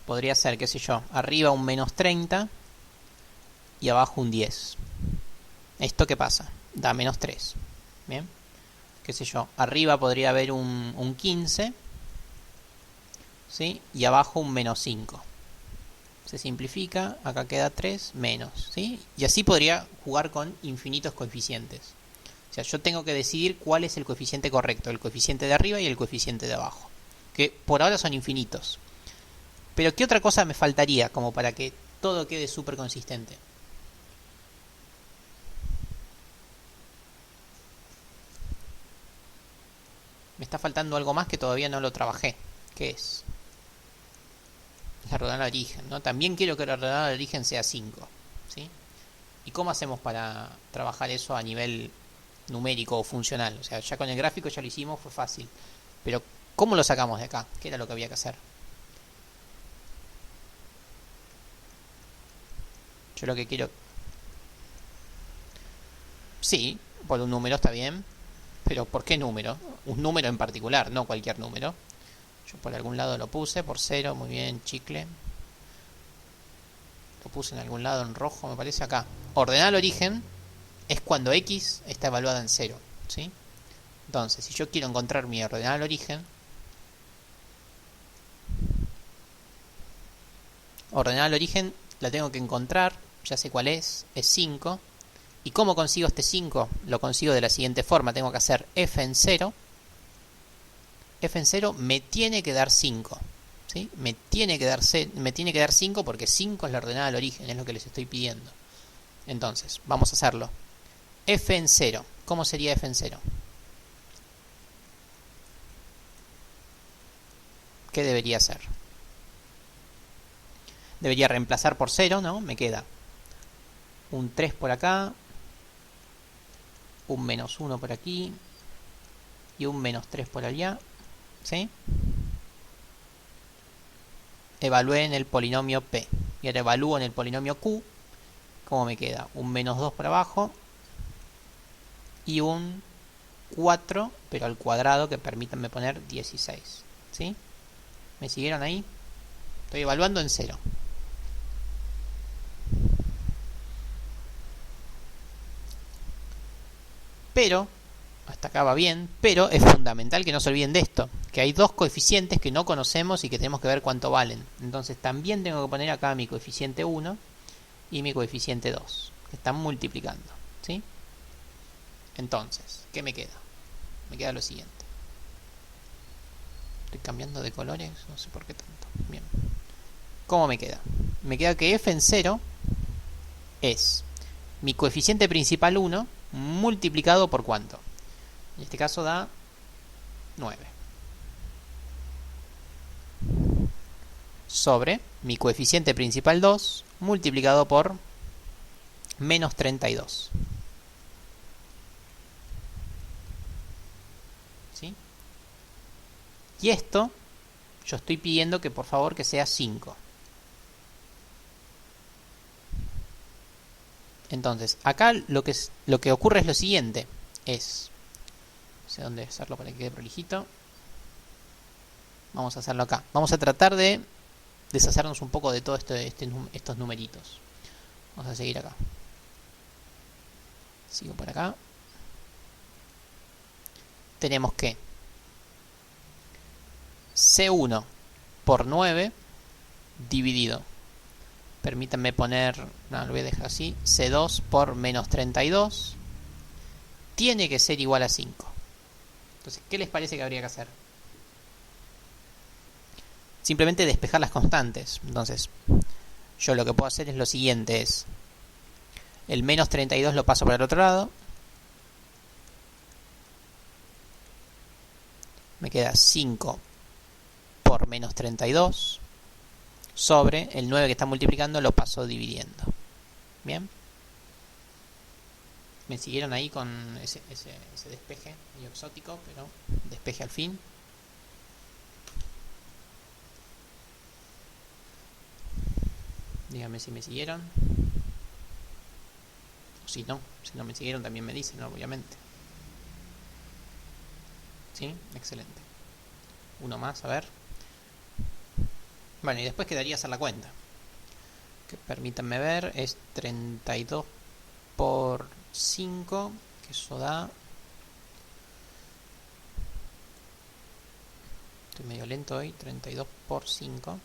Podría ser, qué sé yo, arriba un -30 y abajo un 10. ¿Esto qué pasa? Da -3. Bien. Qué sé yo, arriba podría haber un 15, ¿sí? Y abajo un -5. Se simplifica, acá queda 3 menos, ¿sí? Y así podría jugar con infinitos coeficientes. O sea, yo tengo que decidir cuál es el coeficiente correcto, el coeficiente de arriba y el coeficiente de abajo, que por ahora son infinitos. Pero ¿qué otra cosa me faltaría como para que todo quede súper consistente? Me está faltando algo más que todavía no lo trabajé. ¿Qué es? La ordenada de origen, ¿no? También quiero que la ordenada de origen sea 5, ¿sí? ¿Y cómo hacemos para trabajar eso a nivel numérico o funcional? O sea, ya con el gráfico ya lo hicimos, fue fácil. Pero, ¿cómo lo sacamos de acá? ¿Qué era lo que había que hacer? Yo lo que quiero... Sí, por un número está bien. Pero, ¿por qué número? Un número en particular, no cualquier número. Yo por algún lado lo puse, por 0, muy bien, chicle. Lo puse en algún lado en rojo, me parece acá. Ordenar el origen es cuando x está evaluada en 0, ¿sí? Entonces, si yo quiero encontrar mi ordenada al origen, ordenada al origen la tengo que encontrar, ya sé cuál es 5. ¿Y cómo consigo este 5? Lo consigo de la siguiente forma, tengo que hacer f en 0. F en 0 me tiene que dar 5, ¿sí? Me tiene que dar 5 porque 5 es la ordenada al origen, es lo que les estoy pidiendo. Entonces, vamos a hacerlo. F en 0, ¿cómo sería f en 0? ¿Qué debería ser? Debería reemplazar por 0, ¿no? Me queda un 3 por acá, un -1 por aquí y un -3 por allá, ¿sí? Evalué en el polinomio P y ahora evalúo en el polinomio Q. ¿Cómo me queda? Un -2 por abajo y un 4, pero al cuadrado, que permítanme poner 16, ¿sí? ¿Me siguieron ahí? Estoy evaluando en 0. Pero, hasta acá va bien, pero es fundamental que no se olviden de esto, que hay dos coeficientes que no conocemos y que tenemos que ver cuánto valen. Entonces también tengo que poner acá mi coeficiente 1 y mi coeficiente 2, que están multiplicando, ¿sí? Entonces, ¿qué me queda? Me queda lo siguiente. Estoy cambiando de colores, no sé por qué tanto. Bien. ¿Cómo me queda? Me queda que f en 0 es mi coeficiente principal 1 multiplicado por ¿cuánto? En este caso da 9. Sobre mi coeficiente principal 2 multiplicado por menos 32. ¿Sí? Y esto yo estoy pidiendo que por favor que sea 5. Entonces, acá lo que ocurre es lo siguiente. No sé dónde hacerlo para que quede prolijito. Vamos a hacerlo acá. Vamos a tratar de deshacernos un poco de todo estos numeritos. Vamos a seguir acá. Sigo por acá. Tenemos que C1 por 9 dividido. Permítanme poner, no, lo voy a dejar así, C2 por menos 32 tiene que ser igual a 5. Entonces, ¿qué les parece que habría que hacer? Simplemente despejar las constantes. Entonces, yo lo que puedo hacer es lo siguiente, es el menos 32 lo paso para el otro lado. Me queda 5 por menos 32 sobre el 9 que está multiplicando lo paso dividiendo. Bien. Me siguieron ahí con ese despeje medio exótico, pero despeje al fin. Díganme si me siguieron. O si no me siguieron también me dicen, obviamente. ¿Sí? Excelente. Uno más, a ver. Bueno, y después quedaría hacer la cuenta. Que permítanme ver, es 32 por 5, que eso da... Estoy medio lento hoy, 32 por 5.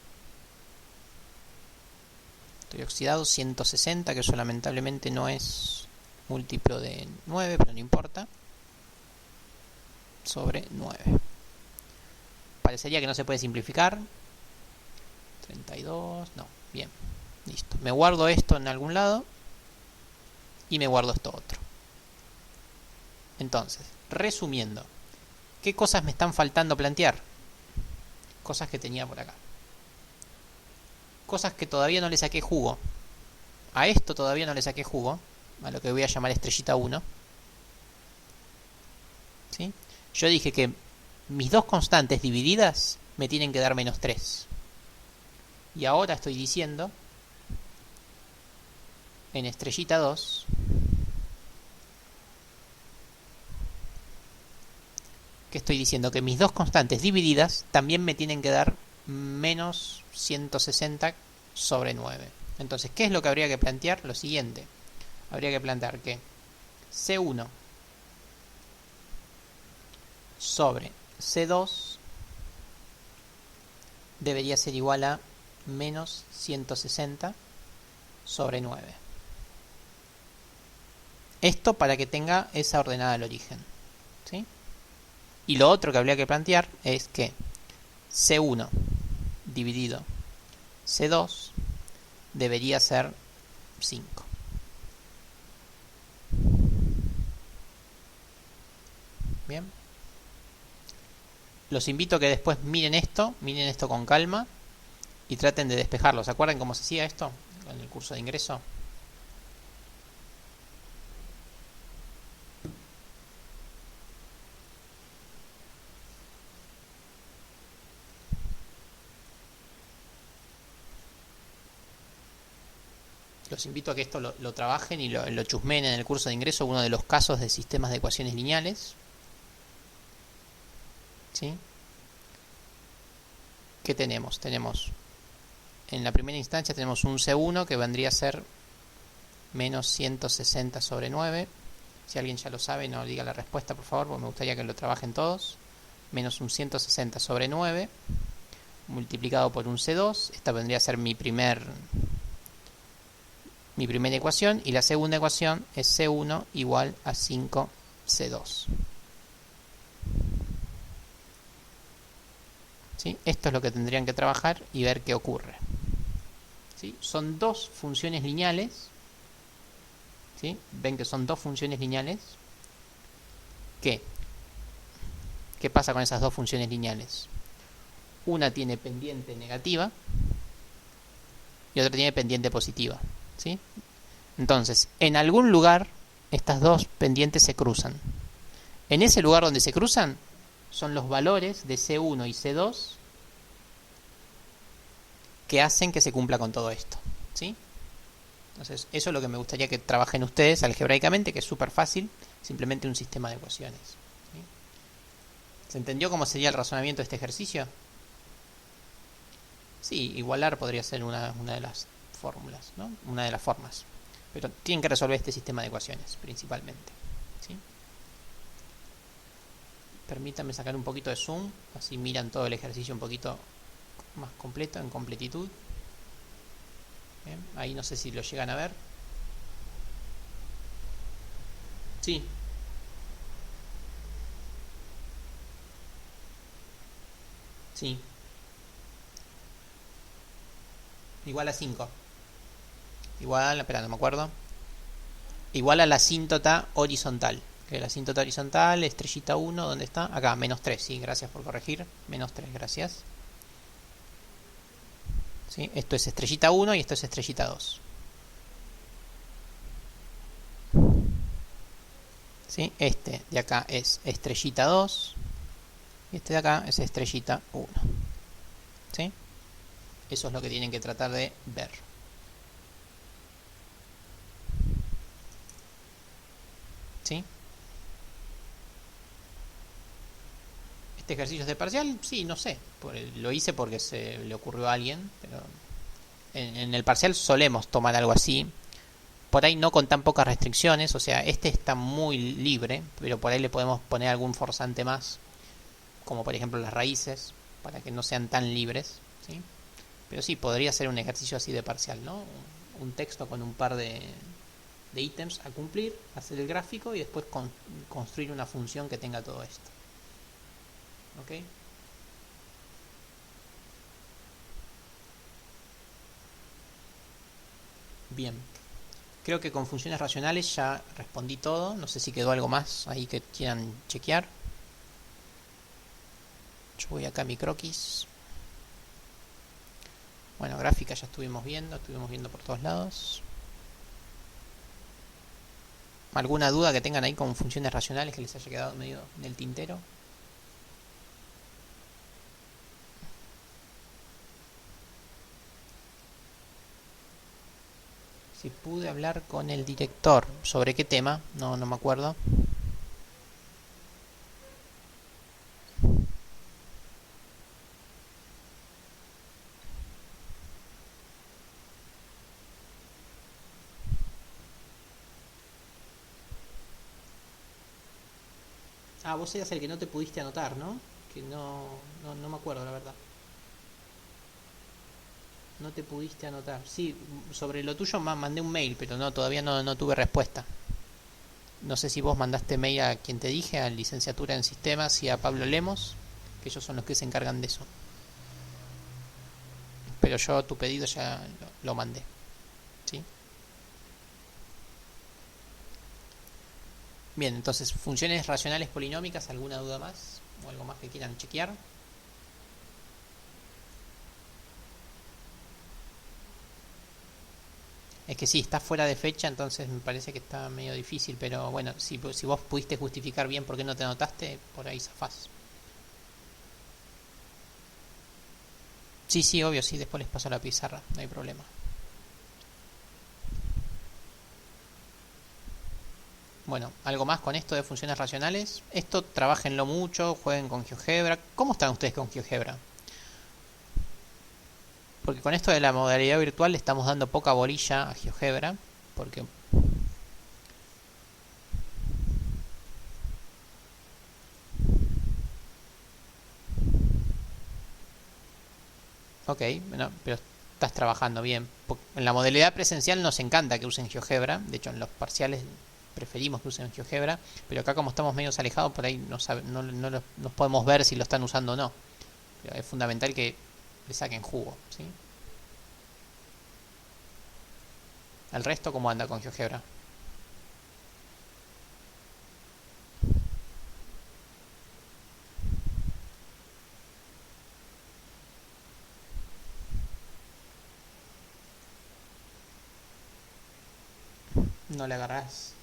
Estoy oxidado, 160, que eso lamentablemente no es múltiplo de 9, pero no importa. Sobre 9. Parecería que no se puede simplificar. 32, no, bien, listo. Me guardo esto en algún lado y me guardo esto otro. Entonces, resumiendo, ¿qué cosas me están faltando plantear? Cosas que tenía por acá. Cosas que todavía no le saqué jugo. A esto todavía no le saqué jugo, a lo que voy a llamar estrellita 1. ¿Sí? Yo dije que mis dos constantes divididas me tienen que dar menos 3. Y ahora estoy diciendo, en estrellita 2, que estoy diciendo que mis dos constantes divididas también me tienen que dar menos 160 sobre 9. Entonces, ¿qué es lo que habría que plantear? Lo siguiente. Habría que plantear que C1 sobre C2 debería ser igual a menos 160 sobre 9. Esto para que tenga esa ordenada al origen. ¿Sí? Y lo otro que habría que plantear es que C1 dividido C2 debería ser 5. Bien. Los invito a que después miren esto con calma y traten de despejarlo. ¿Se acuerdan cómo se hacía esto en el curso de ingreso? Los invito a que esto lo trabajen y lo chusmeen en el curso de ingreso, uno de los casos de sistemas de ecuaciones lineales. ¿Sí? ¿Qué tenemos? Tenemos, en la primera instancia tenemos un C1 que vendría a ser menos 160 sobre 9. Si alguien ya lo sabe, no diga la respuesta, por favor, porque me gustaría que lo trabajen todos. Menos un 160 sobre 9 multiplicado por un C2. Esta vendría a ser mi primera ecuación. Y la segunda ecuación es C1 igual a 5C2. ¿Sí? Esto es lo que tendrían que trabajar y ver qué ocurre. ¿Sí? Son dos funciones lineales. ¿Sí? Ven que son dos funciones lineales. ¿Qué pasa con esas dos funciones lineales? Una tiene pendiente negativa y otra tiene pendiente positiva. ¿Sí? Entonces, en algún lugar estas dos pendientes se cruzan. En ese lugar donde se cruzan son los valores de C1 y C2 que hacen que se cumpla con todo esto. ¿Sí? Entonces, eso es lo que me gustaría que trabajen ustedes algebraicamente, que es súper fácil, simplemente un sistema de ecuaciones. ¿Sí? ¿Se entendió cómo sería el razonamiento de este ejercicio? Sí, igualar podría ser una de las fórmulas, ¿no? Una de las formas. Pero tienen que resolver este sistema de ecuaciones, principalmente. ¿Sí? Permítanme sacar un poquito de zoom, así miran todo el ejercicio un poquito más completo, en completitud. Bien, ahí no sé si lo llegan a ver. Sí. Sí. Igual a 5. Igual, espera, no me acuerdo. Igual a la asíntota horizontal. Que la asíntota horizontal, estrellita 1, ¿dónde está? Acá, menos 3, sí, gracias por corregir. Menos 3, gracias. ¿Sí? Esto es estrellita 1 y esto es estrellita 2. ¿Sí? Este de acá es estrellita 2 y este de acá es estrellita 1. ¿Sí? Eso es lo que tienen que tratar de ver. ¿Sí? ¿Este ejercicio es de parcial? Sí, no sé. Lo hice porque se le ocurrió a alguien, pero en el parcial solemos tomar algo así. Por ahí no con tan pocas restricciones, o sea, este está muy libre, pero por ahí le podemos poner algún forzante más, como por ejemplo las raíces, para que no sean tan libres, ¿sí? Pero sí, podría ser un ejercicio así de parcial, ¿no? Un texto con un par de ítems a cumplir, hacer el gráfico y después construir una función que tenga todo esto. ¿Ok? Bien. Creo que con funciones racionales ya respondí todo. No sé si quedó algo más ahí que quieran chequear. Yo voy acá a mi croquis. Bueno, gráfica ya estuvimos viendo por todos lados. ¿Alguna duda que tengan ahí con funciones racionales que les haya quedado medio en el tintero? Si pude hablar con el director. ¿Sobre qué tema? No me acuerdo. Ah, vos eras el que no te pudiste anotar, ¿no? Que no me acuerdo, la verdad. No te pudiste anotar. Sí, sobre lo tuyo mandé un mail, pero no, todavía no tuve respuesta. No sé si vos mandaste mail a quien te dije, a licenciatura en sistemas y a Pablo Lemos, que ellos son los que se encargan de eso. Pero yo tu pedido ya lo mandé. ¿Sí? Bien, entonces, funciones racionales polinómicas, ¿alguna duda más? ¿O algo más que quieran chequear? Es que sí, está fuera de fecha, entonces me parece que está medio difícil, pero bueno, si vos pudiste justificar bien por qué no te anotaste, por ahí zafás. Sí, sí, obvio, sí, después les paso la pizarra, no hay problema. Bueno, algo más con esto de funciones racionales. Esto trabajenlo mucho, jueguen con GeoGebra. ¿Cómo están ustedes con GeoGebra? Porque con esto de la modalidad virtual le estamos dando poca bolilla a GeoGebra, porque Ok, bueno, pero estás trabajando bien. En la modalidad presencial nos encanta que usen GeoGebra. De hecho, en los parciales preferimos que usen GeoGebra. Pero acá como estamos medio alejados, por ahí no podemos ver si lo están usando o no. Pero es fundamental que le saquen jugo, ¿sí? El resto, ¿cómo anda con GeoGebra? No le agarrás.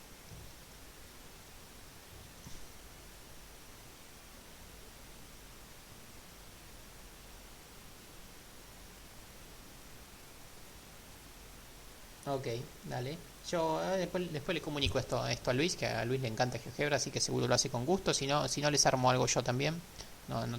Ok, dale. Yo después le comunico esto a Luis, que a Luis le encanta GeoGebra, así que seguro lo hace con gusto. Si no les armo algo yo también. No, no.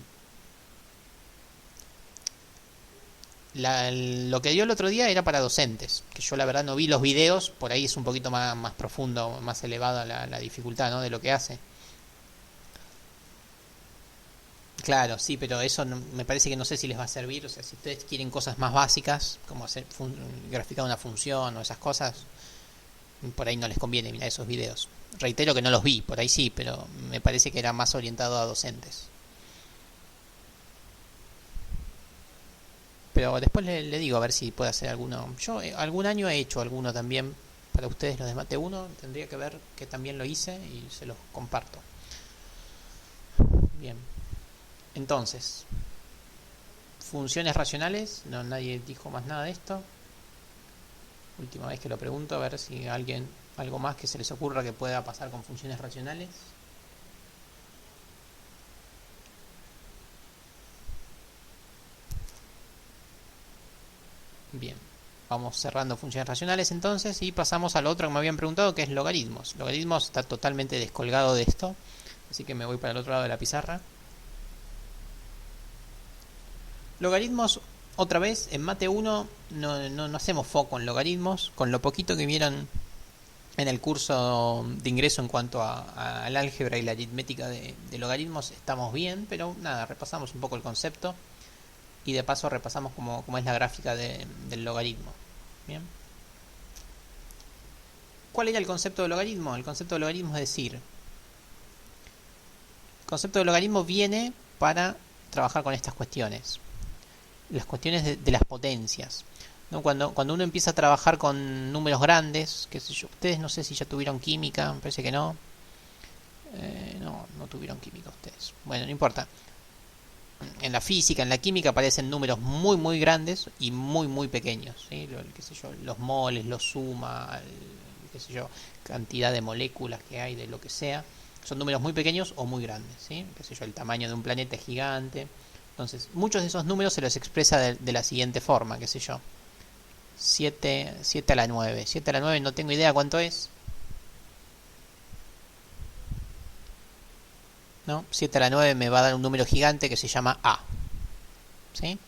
Lo que dio el otro día era para docentes, que yo la verdad no vi los videos, por ahí es un poquito más profundo, más elevada la dificultad, ¿no? De lo que hace. Claro, sí, pero eso me parece que no sé si les va a servir. O sea, si ustedes quieren cosas más básicas, como graficar una función o esas cosas, por ahí no les conviene mirar esos videos. Reitero que no los vi, por ahí sí, pero me parece que era más orientado a docentes. Pero después le digo a ver si puede hacer alguno. Yo algún año he hecho alguno también para ustedes, los de Mate 1. Tendría que ver que también lo hice y se los comparto. Bien. Entonces, funciones racionales. No, nadie dijo más nada de esto. Última vez que lo pregunto, a ver si alguien, algo más que se les ocurra que pueda pasar con funciones racionales. Bien, vamos cerrando funciones racionales entonces y pasamos al otro que me habían preguntado, que es logaritmos. Logaritmos está totalmente descolgado de esto, así que me voy para el otro lado de la pizarra. Logaritmos, otra vez, en Mate 1 no hacemos foco en logaritmos. Con lo poquito que vieron en el curso de ingreso en cuanto al álgebra y la aritmética de logaritmos estamos bien, pero nada, repasamos un poco el concepto y de paso repasamos cómo es la gráfica del logaritmo. Bien. ¿Cuál era el concepto de logaritmo? El concepto de logaritmo es decir, el concepto de logaritmo viene para trabajar con estas cuestiones. Las cuestiones de las potencias, ¿no? Cuando uno empieza a trabajar con números grandes, qué sé yo, ustedes no sé si ya tuvieron química, me parece que no. No tuvieron química ustedes. Bueno, no importa. En la física, en la química aparecen números muy grandes y muy pequeños, ¿sí? Qué sé yo, los moles, los suma, qué sé yo, cantidad de moléculas que hay de lo que sea. Son números muy pequeños o muy grandes, ¿sí? Qué sé yo, el tamaño de un planeta es gigante. Entonces, muchos de esos números se los expresa de la siguiente forma, qué sé yo. 7 a la 9. 7 a la 9 no tengo idea cuánto es. ¿No? 7 a la 9 me va a dar un número gigante que se llama A. ¿Sí?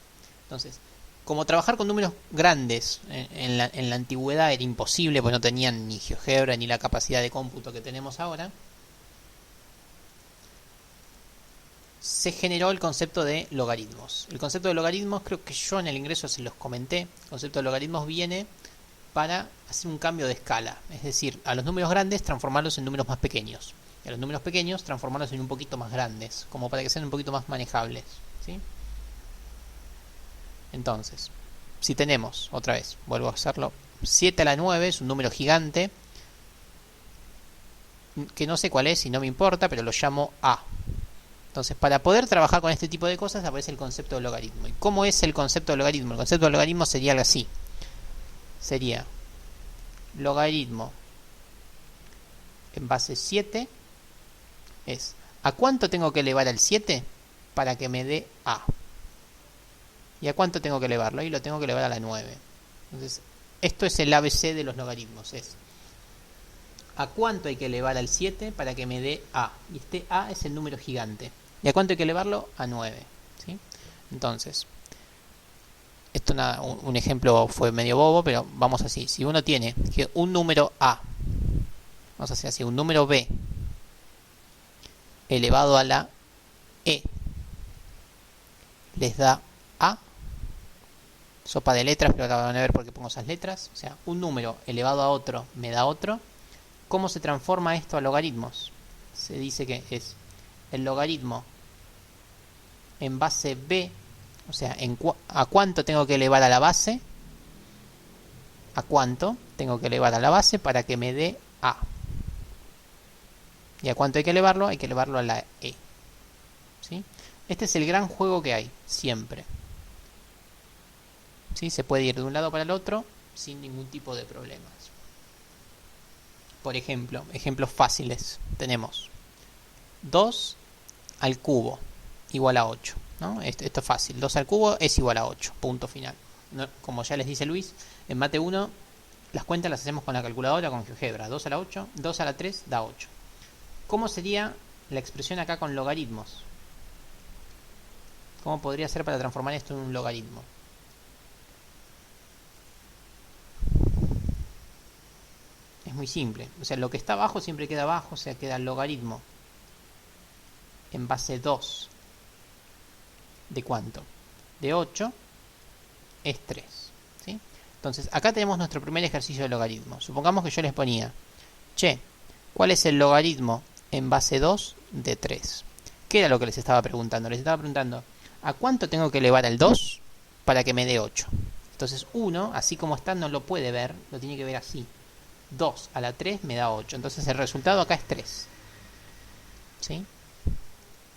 Entonces, como trabajar con números grandes en la antigüedad era imposible, pues no tenían ni GeoGebra ni la capacidad de cómputo que tenemos ahora, se generó el concepto de logaritmos. El concepto de logaritmos, creo que yo en el ingreso se los comenté, el concepto de logaritmos viene para hacer un cambio de escala, es decir, a los números grandes transformarlos en números más pequeños, y a los números pequeños transformarlos en un poquito más grandes, como para que sean un poquito más manejables, ¿sí? Entonces, si tenemos, otra vez, vuelvo a hacerlo, 7 a la 9 es un número gigante, que no sé cuál es y no me importa, pero lo llamo A. Entonces, para poder trabajar con este tipo de cosas aparece el concepto de logaritmo. ¿Y cómo es el concepto de logaritmo? El concepto de logaritmo sería algo así. Sería logaritmo en base 7 es ¿a cuánto tengo que elevar al 7 para que me dé A? ¿Y a cuánto tengo que elevarlo? Y lo tengo que elevar a la 9. Entonces, esto es el ABC de los logaritmos. Es ¿a cuánto hay que elevar al 7 para que me dé A? Y este A es el número gigante. ¿Y a cuánto hay que elevarlo? A 9. ¿Sí? Entonces, esto nada, un ejemplo fue medio bobo, pero vamos así. Si uno tiene que un número A, vamos a hacer así, un número B elevado a la E les da A, sopa de letras, pero ahora van a ver por qué pongo esas letras. O sea, un número elevado a otro me da otro. ¿Cómo se transforma esto a logaritmos? Se dice que es el logaritmo en base b, o sea, a cuánto tengo que elevar a la base, a cuánto tengo que elevar a la base para que me dé a. ¿Y a cuánto hay que elevarlo? Hay que elevarlo a la e. ¿Sí? Este es el gran juego que hay, siempre. ¿Sí? Se puede ir de un lado para el otro sin ningún tipo de problemas. Por ejemplo, ejemplos fáciles. Tenemos 2 al cubo igual a 8. ¿No? Esto es fácil. 2 al cubo es igual a 8. Punto final. No, como ya les dice Luis, en Mate 1 las cuentas las hacemos con la calculadora, con GeoGebra. 2 a la 8, 2 a la 3 da 8. ¿Cómo sería la expresión acá con logaritmos? ¿Cómo podría ser para transformar esto en un logaritmo? Es muy simple. O sea, lo que está abajo siempre queda abajo, o sea, queda el logaritmo en base 2. ¿De cuánto? De 8 es 3. ¿Sí? Entonces, acá tenemos nuestro primer ejercicio de logaritmo. Supongamos que yo les ponía, che, ¿cuál es el logaritmo en base 2 de 3? ¿Qué era lo que les estaba preguntando? Les estaba preguntando, ¿a cuánto tengo que elevar el 2 para que me dé 8? Entonces 1, así como está, no lo puede ver, lo tiene que ver así. 2 a la 3 me da 8. Entonces el resultado acá es 3. ¿Sí?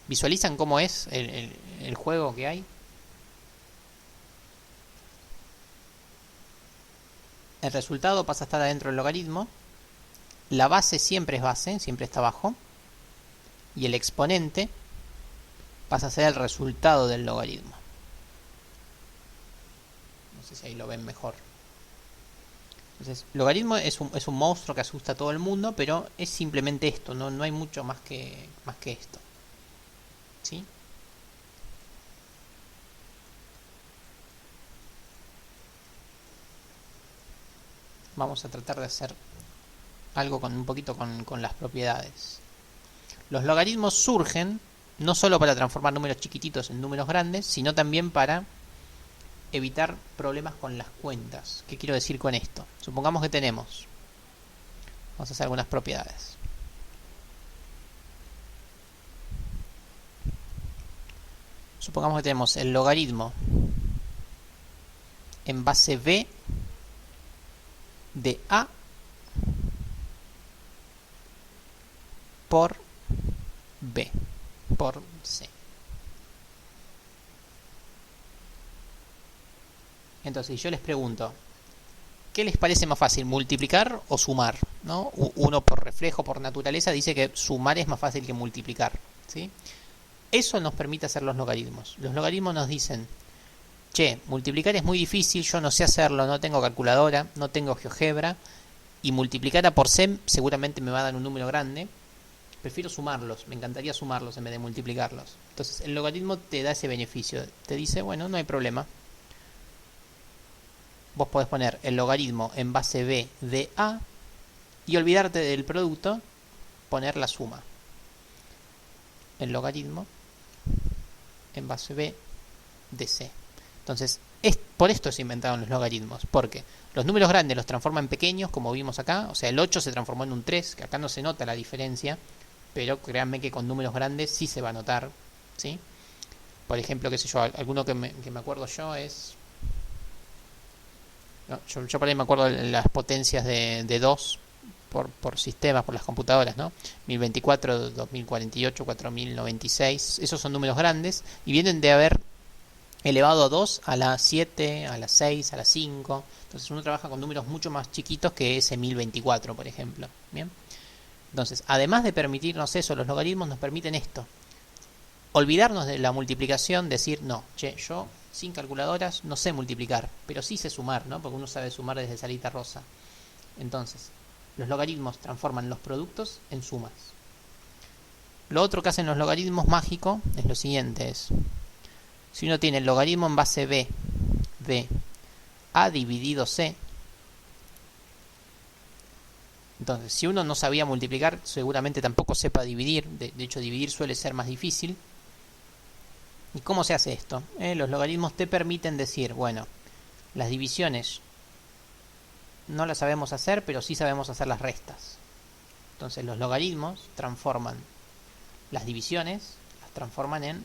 ¿Visualizan cómo es el juego que hay? El resultado pasa a estar adentro del logaritmo. La base siempre es base, siempre está abajo. Y el exponente pasa a ser el resultado del logaritmo. No sé si ahí lo ven mejor. Entonces, logaritmo es un monstruo que asusta a todo el mundo, pero es simplemente esto, no hay mucho más que esto. ¿Sí? Vamos a tratar de hacer algo un poquito con las propiedades. Los logaritmos surgen no solo para transformar números chiquititos en números grandes, sino también para evitar problemas con las cuentas. ¿Qué quiero decir con esto? Supongamos que tenemos, vamos a hacer algunas propiedades. Supongamos que tenemos el logaritmo en base b de a por b por c. Entonces, yo les pregunto, ¿qué les parece más fácil, multiplicar o sumar? ¿No? Uno por reflejo, por naturaleza, dice que sumar es más fácil que multiplicar. ¿Sí? Eso nos permite hacer los logaritmos. Los logaritmos nos dicen, che, multiplicar es muy difícil, yo no sé hacerlo, no tengo calculadora, no tengo GeoGebra, y multiplicar a por c seguramente me va a dar un número grande. Prefiero sumarlos, me encantaría sumarlos en vez de multiplicarlos. Entonces el logaritmo te da ese beneficio, te dice, bueno, no hay problema. Vos podés poner el logaritmo en base b de a y olvidarte del producto, poner la suma. El logaritmo en base b de c. Entonces, por esto se inventaron los logaritmos, porque los números grandes los transforma en pequeños, como vimos acá. O sea, el 8 se transformó en un 3, que acá no se nota la diferencia, pero créanme que con números grandes sí se va a notar. ¿Sí? Por ejemplo, qué sé yo, alguno que me acuerdo yo es... No, yo por ahí me acuerdo de las potencias de 2 por sistemas, por las computadoras, ¿no? 1024, 2048, 4096, esos son números grandes y vienen de haber elevado a 2 a la 7, a la 6, a la 5. Entonces uno trabaja con números mucho más chiquitos que ese 1024, por ejemplo. ¿Bien? Entonces, además de permitirnos eso, los logaritmos nos permiten esto. Olvidarnos de la multiplicación, decir, no, che, yo sin calculadoras no sé multiplicar, pero sí sé sumar, ¿no? Porque uno sabe sumar desde salita rosa. Entonces, los logaritmos transforman los productos en sumas. Lo otro que hacen los logaritmos mágicos es lo siguiente, es, si uno tiene el logaritmo en base b de a dividido c, entonces si uno no sabía multiplicar, seguramente tampoco sepa dividir, de hecho dividir suele ser más difícil. ¿Y cómo se hace esto? Los logaritmos te permiten decir, bueno, Las divisiones no las sabemos hacer, pero sí sabemos hacer las restas. Entonces los logaritmos transforman las divisiones, las transforman en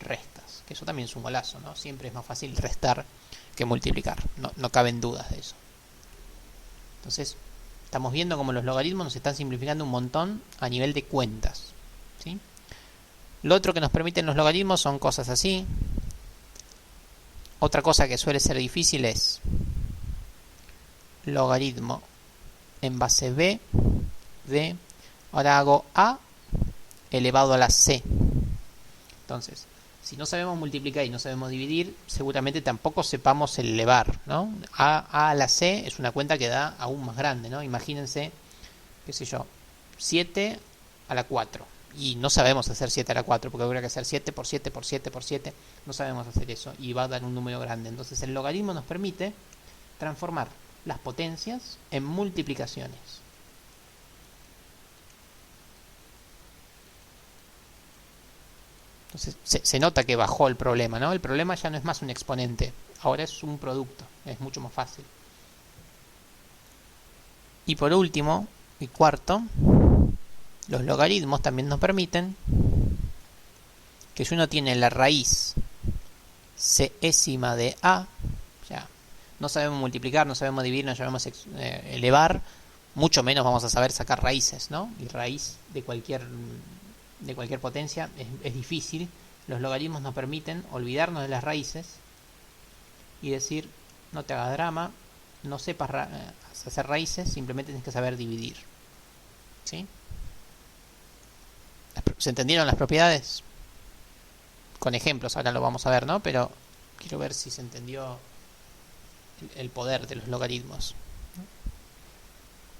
restas, que eso también es un golazo, ¿no? Siempre es más fácil restar que multiplicar, no caben dudas de eso. Entonces estamos viendo cómo los logaritmos nos están simplificando un montón a nivel de cuentas, ¿sí? Lo otro que nos permiten los logaritmos son cosas así. Otra cosa que suele ser difícil es logaritmo en base b de, ahora hago a elevado a la c. Entonces, si no sabemos multiplicar y no sabemos dividir, seguramente tampoco sepamos elevar, ¿no? A la c es una cuenta que da aún más grande, ¿no? Imagínense, qué sé yo, 7 a la 4. Y no sabemos hacer 7 a la 4, porque habría que hacer 7 por 7 por 7 por 7. No sabemos hacer eso y va a dar un número grande. Entonces el logaritmo nos permite transformar las potencias en multiplicaciones. Entonces se nota que bajó el problema, ¿no? El problema ya no es más un exponente, ahora es un producto, es mucho más fácil. Y por último, y cuarto, los logaritmos también nos permiten que si uno tiene la raíz césima de a, ya no sabemos multiplicar, no sabemos dividir, no sabemos elevar, mucho menos vamos a saber sacar raíces, ¿no? Y raíz de cualquier potencia es difícil. Los logaritmos nos permiten olvidarnos de las raíces y decir, no te hagas drama, no sepas hacer raíces, simplemente tienes que saber dividir, ¿sí? ¿Se entendieron las propiedades? Con ejemplos ahora lo vamos a ver, ¿no? Pero quiero ver si se entendió el poder de los logaritmos.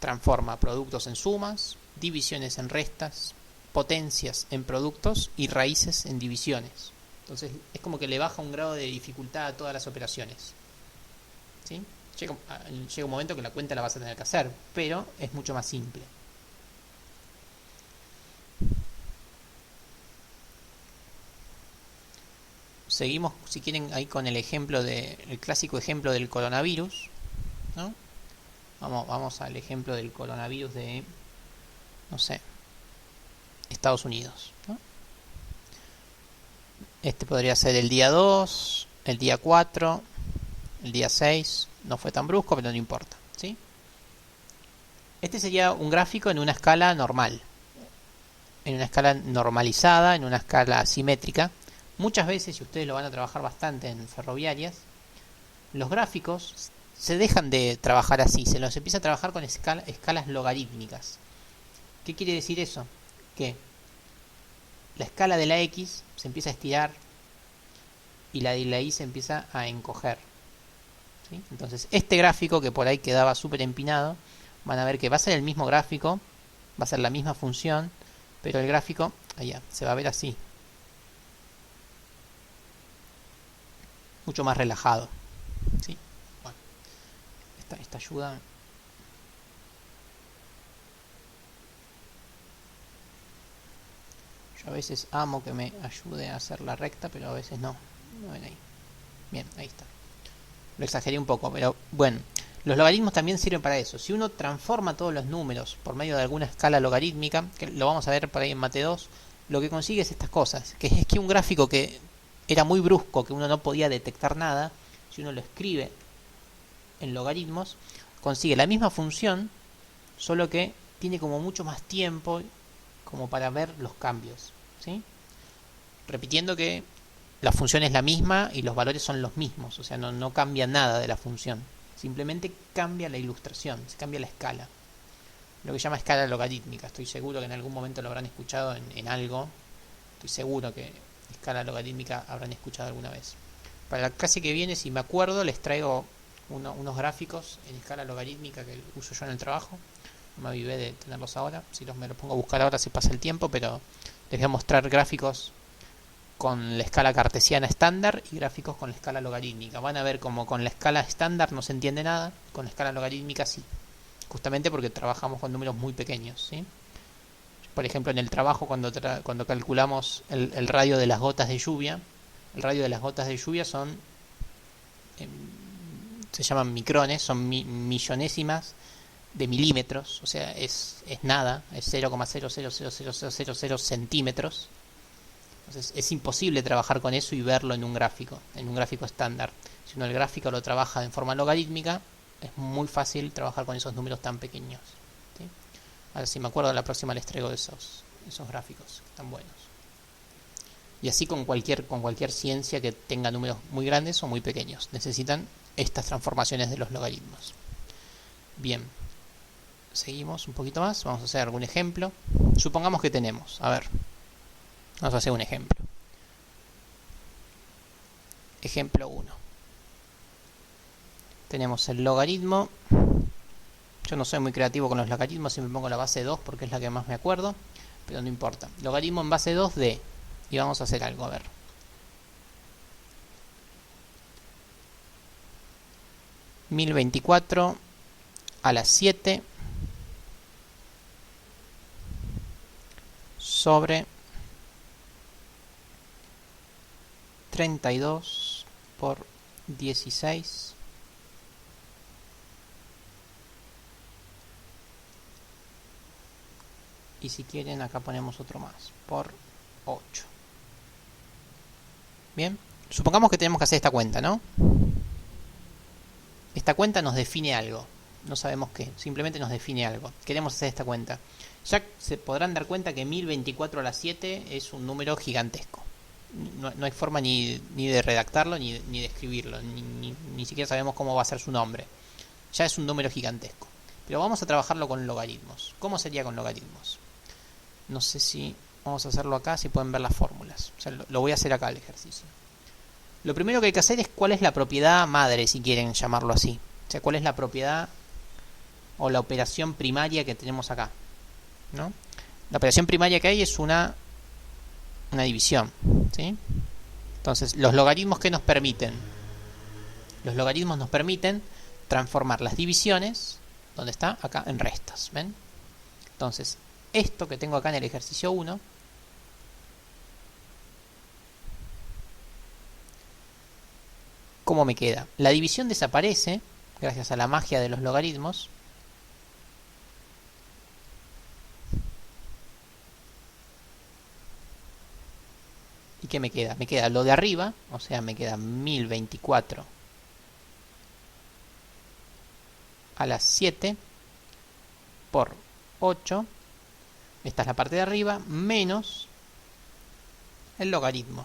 Transforma productos en sumas, divisiones en restas, potencias en productos y raíces en divisiones. Entonces es como que le baja un grado de dificultad a todas las operaciones, ¿sí? Llega un momento que la cuenta la vas a tener que hacer, pero es mucho más simple. Seguimos, si quieren, ahí con el clásico ejemplo del coronavirus, ¿no? Vamos al ejemplo del coronavirus de, no sé, Estados Unidos, ¿no? Este podría ser el día 2, el día 4, el día 6, no fue tan brusco, pero no importa, ¿sí? Este sería un gráfico en una escala normal, en una escala normalizada, en una escala simétrica. Muchas veces, y ustedes lo van a trabajar bastante en ferroviarias, los gráficos se dejan de trabajar así, se los empieza a trabajar con escalas logarítmicas. ¿Qué quiere decir eso? Que la escala de la X se empieza a estirar y la de la Y se empieza a encoger, ¿sí? Entonces este gráfico, que por ahí quedaba súper empinado, van a ver que va a ser el mismo gráfico, va a ser la misma función, pero el gráfico allá se va a ver así, mucho más relajado, ¿sí? Bueno, esta ayuda. Yo a veces amo que me ayude a hacer la recta, pero a veces no. No ven ahí. Bien, ahí está. Lo exageré un poco, pero bueno. Los logaritmos también sirven para eso. Si uno transforma todos los números por medio de alguna escala logarítmica, que lo vamos a ver por ahí en Mate 2, lo que consigue es estas cosas. Que es que un gráfico que era muy brusco, que uno no podía detectar nada, si uno lo escribe en logaritmos, consigue la misma función, solo que tiene como mucho más tiempo como para ver los cambios, ¿sí? Repitiendo que la función es la misma y los valores son los mismos, o sea, no cambia nada de la función, simplemente cambia la ilustración, se cambia la escala, lo que se llama escala logarítmica. Estoy seguro que en algún momento lo habrán escuchado en algo, estoy seguro que escala logarítmica habrán escuchado alguna vez. Para la clase que viene, si me acuerdo, les traigo unos gráficos en escala logarítmica que uso yo en el trabajo. No me avivé de tenerlos ahora, si me los pongo a buscar ahora se pasa el tiempo, pero les voy a mostrar gráficos con la escala cartesiana estándar y gráficos con la escala logarítmica. Van a ver como con la escala estándar no se entiende nada, con la escala logarítmica sí, justamente porque trabajamos con números muy pequeños, ¿sí? Por ejemplo, en el trabajo, cuando calculamos el radio de las gotas de lluvia, el radio de las gotas de lluvia son se llaman micrones, son millonésimas de milímetros, o sea, es nada, es 0,0000000 centímetros. Entonces es imposible trabajar con eso y verlo en un gráfico estándar. Si uno el gráfico lo trabaja en forma logarítmica, es muy fácil trabajar con esos números tan pequeños, ¿sí? Ahora si me acuerdo, la próxima les traigo esos gráficos, están buenos. Y así con cualquier ciencia que tenga números muy grandes o muy pequeños, necesitan estas transformaciones de los logaritmos. Bien, seguimos un poquito más, vamos a hacer algún ejemplo. Supongamos que tenemos, a ver, vamos a hacer un ejemplo. Ejemplo 1. Tenemos el logaritmo. Yo no soy muy creativo con los logaritmos, siempre pongo la base 2 porque es la que más me acuerdo, pero no importa. Logaritmo en base 2 de, y vamos a hacer algo, a ver. (1024 a la 7 sobre 32 por 16 y si quieren acá ponemos otro más por 8. Bien, supongamos que tenemos que hacer esta cuenta, ¿no? Esta cuenta nos define algo, no sabemos qué, simplemente nos define algo. Queremos hacer esta cuenta. Ya se podrán dar cuenta que 1024 a la 7 es un número gigantesco. No hay forma ni de redactarlo ni de escribirlo, ni siquiera sabemos cómo va a ser su nombre. Ya es un número gigantesco. Pero vamos a trabajarlo con logaritmos. ¿Cómo sería con logaritmos? No sé si vamos a hacerlo acá, si pueden ver las fórmulas. O sea, lo voy a hacer acá el ejercicio. Lo primero que hay que hacer es cuál es la propiedad madre, si quieren llamarlo así. O sea, cuál es la propiedad o la operación primaria que tenemos acá, ¿no? La operación primaria que hay es una división, ¿sí? Entonces, los logaritmos que nos permiten. Los logaritmos nos permiten transformar las divisiones, ¿dónde está? Acá en restas, ¿ven? Entonces, esto que tengo acá en el ejercicio 1, ¿cómo me queda? La división desaparece, gracias a la magia de los logaritmos. ¿Y qué me queda? Me queda lo de arriba, o sea, me queda 1024 a las 7 por 8. Esta es la parte de arriba, menos el logaritmo.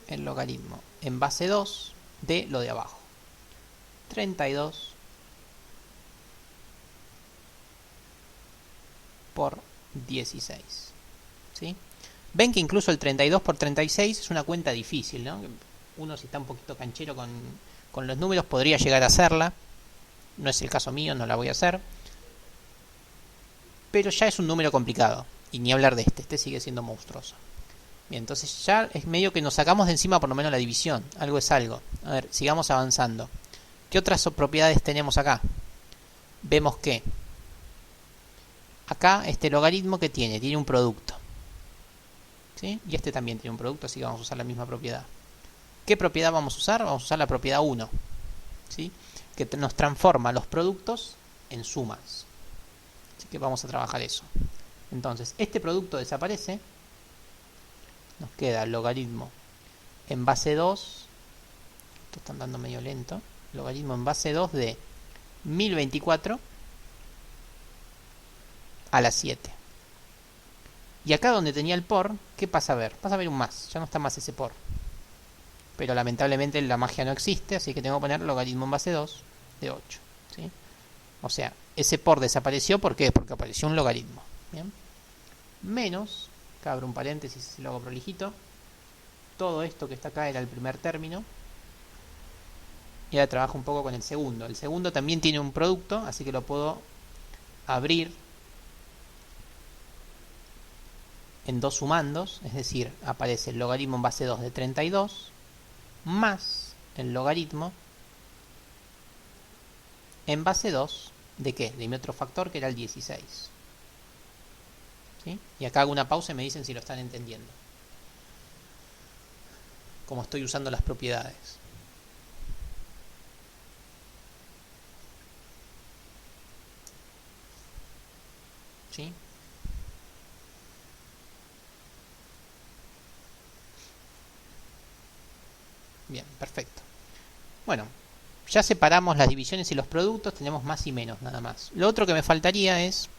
El logaritmo en base 2 de lo de abajo. 32 por 16. ¿Sí? Ven que incluso el 32 por 36 es una cuenta difícil, ¿no? Uno, si está un poquito canchero con los números, podría llegar a hacerla. No es el caso mío, no la voy a hacer. Pero ya es un número complicado. Y ni hablar de este sigue siendo monstruoso. Bien, entonces ya es medio que nos sacamos de encima por lo menos la división. Algo es algo. A ver, sigamos avanzando. ¿Qué otras propiedades tenemos acá? Vemos que acá este logaritmo que tiene un producto, ¿sí? Y este también tiene un producto, así que vamos a usar la misma propiedad. ¿Qué propiedad vamos a usar? Vamos a usar la propiedad 1, ¿sí? Que nos transforma los productos en sumas. Así que vamos a trabajar eso. Entonces, este producto desaparece. Nos queda el logaritmo en base 2. Esto está andando medio lento. Logaritmo en base 2 de 1024 a la 7. Y acá donde tenía el por, ¿qué pasa a ver? Pasa a ver un más. Ya no está más ese por. Pero lamentablemente la magia no existe, así que tengo que poner logaritmo en base 2 de 8. ¿Sí? O sea, ese por desapareció. ¿Por qué? Porque apareció un logaritmo. ¿Bien? Menos, acá abro un paréntesis y lo hago prolijito. Todo esto que está acá era el primer término. Y ahora trabajo un poco con el segundo. El segundo también tiene un producto, así que lo puedo abrir en dos sumandos. Es decir, aparece el logaritmo en base 2 de 32 más el logaritmo en base 2 de ¿qué? De mi otro factor, que era el 16. ¿Sí? Y acá hago una pausa y me dicen si lo están entendiendo. como estoy usando las propiedades. ¿Sí? Bien, perfecto. Bueno, ya separamos las divisiones y los productos, tenemos más y menos nada más. Lo otro que me faltaría es,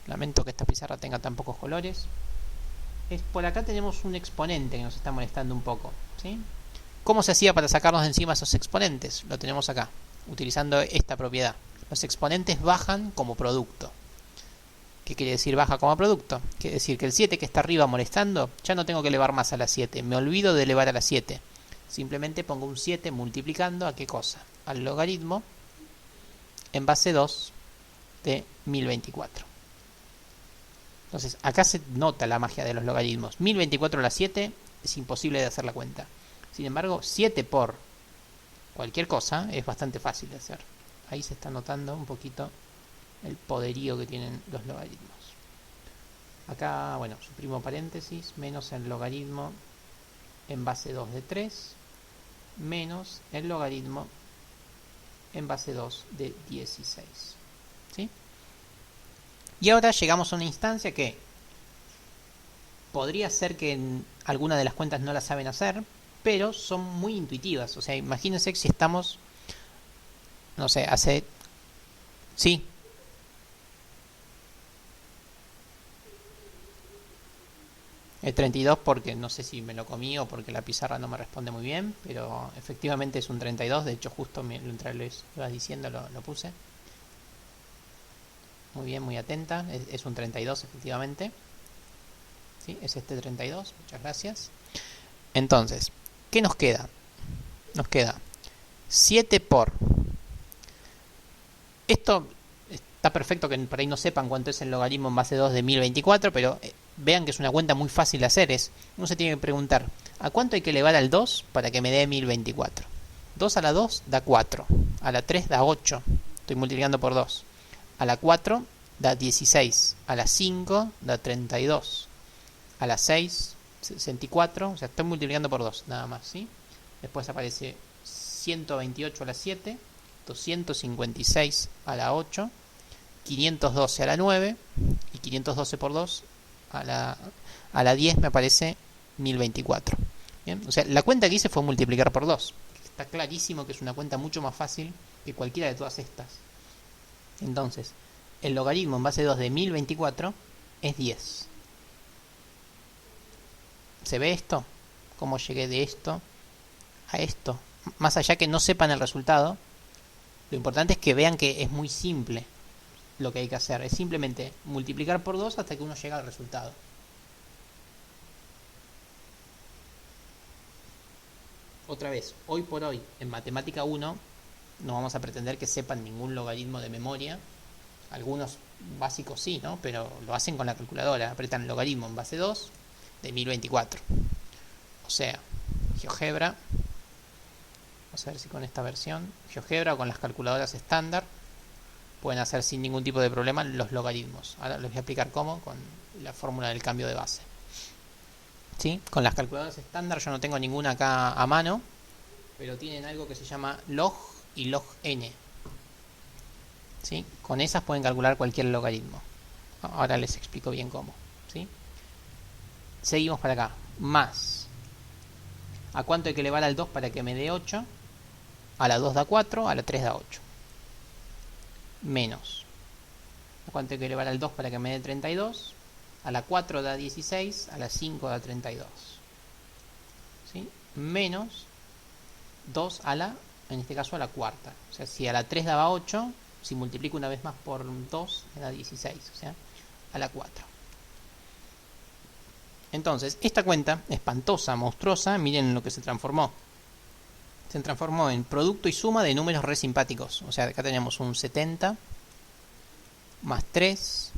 lamento que esta pizarra tenga tan pocos colores, es por acá tenemos un exponente que nos está molestando un poco, ¿sí? ¿Cómo se hacía para sacarnos de encima esos exponentes? Lo tenemos acá, utilizando esta propiedad. Los exponentes bajan como producto. ¿Qué quiere decir baja como producto? Quiere decir que el 7 que está arriba molestando, ya no tengo que elevar más a la 7. Me olvido de elevar a la 7. Simplemente pongo un 7 multiplicando a qué cosa? Al logaritmo en base 2 de 1024. Entonces, acá se nota la magia de los logaritmos. 1024 a la 7 es imposible de hacer la cuenta. Sin embargo, 7 por cualquier cosa es bastante fácil de hacer. Ahí se está notando un poquito el poderío que tienen los logaritmos. Acá, bueno, suprimo paréntesis, menos el logaritmo en base 2 de 3, menos el logaritmo en base 2 de 16. ¿Sí? Y ahora llegamos a una instancia que podría ser que en alguna de las cuentas no la saben hacer, pero son muy intuitivas. O sea, imagínense que si estamos, no sé, sí. El 32 porque no sé si me lo comí o porque la pizarra no me responde muy bien, pero efectivamente es un 32, de hecho justo mientras les iba diciendo lo puse. Muy bien, muy atenta, es un 32 efectivamente. ¿Sí? Es este 32, muchas gracias. Entonces, ¿qué nos queda? Nos queda 7 por... Esto está perfecto que por ahí no sepan cuánto es el logaritmo en base 2 de 1024, pero vean que es una cuenta muy fácil de hacer. Uno se tiene que preguntar, ¿a cuánto hay que elevar al 2 para que me dé 1024? 2 a la 2 da 4, a la 3 da 8, estoy multiplicando por 2. A la 4 da 16, a la 5 da 32, a la 6, 64, o sea, estoy multiplicando por 2, nada más, ¿sí? Después aparece 128 a la 7, 256 a la 8, 512 a la 9, y 512 por 2 a la 10 me aparece 1024. ¿Bien? O sea, la cuenta que hice fue multiplicar por 2. Está clarísimo que es una cuenta mucho más fácil que cualquiera de todas estas. Entonces, el logaritmo en base 2 de 1024 es 10. ¿Se ve esto? ¿Cómo llegué de esto a esto? Más allá que no sepan el resultado, lo importante es que vean que es muy simple lo que hay que hacer. Es simplemente multiplicar por 2 hasta que uno llega al resultado. Otra vez, hoy por hoy, en Matemática 1, no vamos a pretender que sepan ningún logaritmo de memoria. Algunos básicos sí, ¿no? Pero lo hacen con la calculadora. Apretan logaritmo en base 2 de 1024. O sea, GeoGebra. Vamos a ver si con esta versión, GeoGebra o con las calculadoras estándar, pueden hacer sin ningún tipo de problema los logaritmos. Ahora les voy a explicar cómo con la fórmula del cambio de base. ¿Sí? Con las calculadoras estándar yo no tengo ninguna acá a mano, pero tienen algo que se llama log y log n. ¿Sí? Con esas pueden calcular cualquier logaritmo. Ahora les explico bien cómo. ¿Sí? Seguimos para acá. Más. ¿A cuánto hay que elevar al 2 para que me dé 8? A la 2 da 4, a la 3 da 8. Menos. ¿A cuánto hay que elevar al 2 para que me dé 32? A la 4 da 16, a la 5 da 32. ¿Sí? Menos 2 a la, en este caso a la cuarta. O sea, si a la 3 daba 8, si multiplico una vez más por 2, me da 16. O sea, a la 4. Entonces, esta cuenta espantosa, monstruosa, miren lo que se transformó. Se transformó en producto y suma de números re simpáticos. O sea, acá tenemos un 70 más 3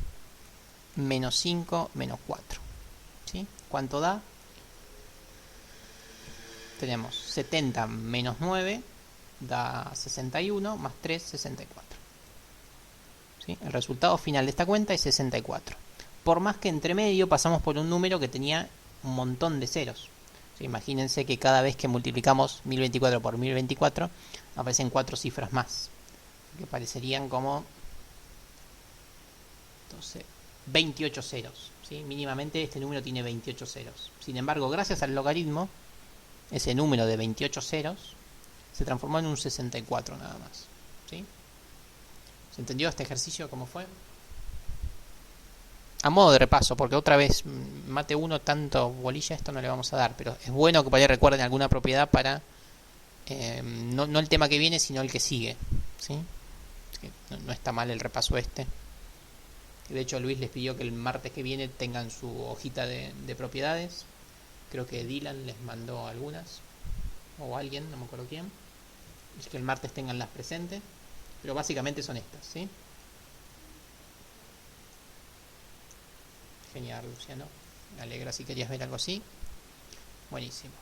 menos 5 menos 4. ¿Sí? ¿Cuánto da? Tenemos 70 menos 9 da 61 más 3, 64. ¿Sí? El resultado final de esta cuenta es 64. Por más que entre medio pasamos por un número que tenía un montón de ceros. Imagínense que cada vez que multiplicamos 1024 por 1024 aparecen 4 cifras más, que parecerían como 28 ceros, ¿sí? Mínimamente este número tiene 28 ceros. Sin embargo, gracias al logaritmo, ese número de 28 ceros se transformó en un 64 nada más, ¿sí? ¿Se entendió este ejercicio cómo fue? A modo de repaso, porque otra vez, mate 1, tanto bolilla, esto no le vamos a dar, pero es bueno que por ahí recuerden alguna propiedad para, no el tema que viene, sino el que sigue, ¿sí? No está mal el repaso este. De hecho, Luis les pidió que el martes que viene tengan su hojita de propiedades. Creo que Dylan les mandó algunas, o alguien, no me acuerdo quién. Es que el martes tengan las presentes, pero básicamente son estas, ¿sí? Genial, Luciano. Me alegra si querías ver algo así. Buenísimo.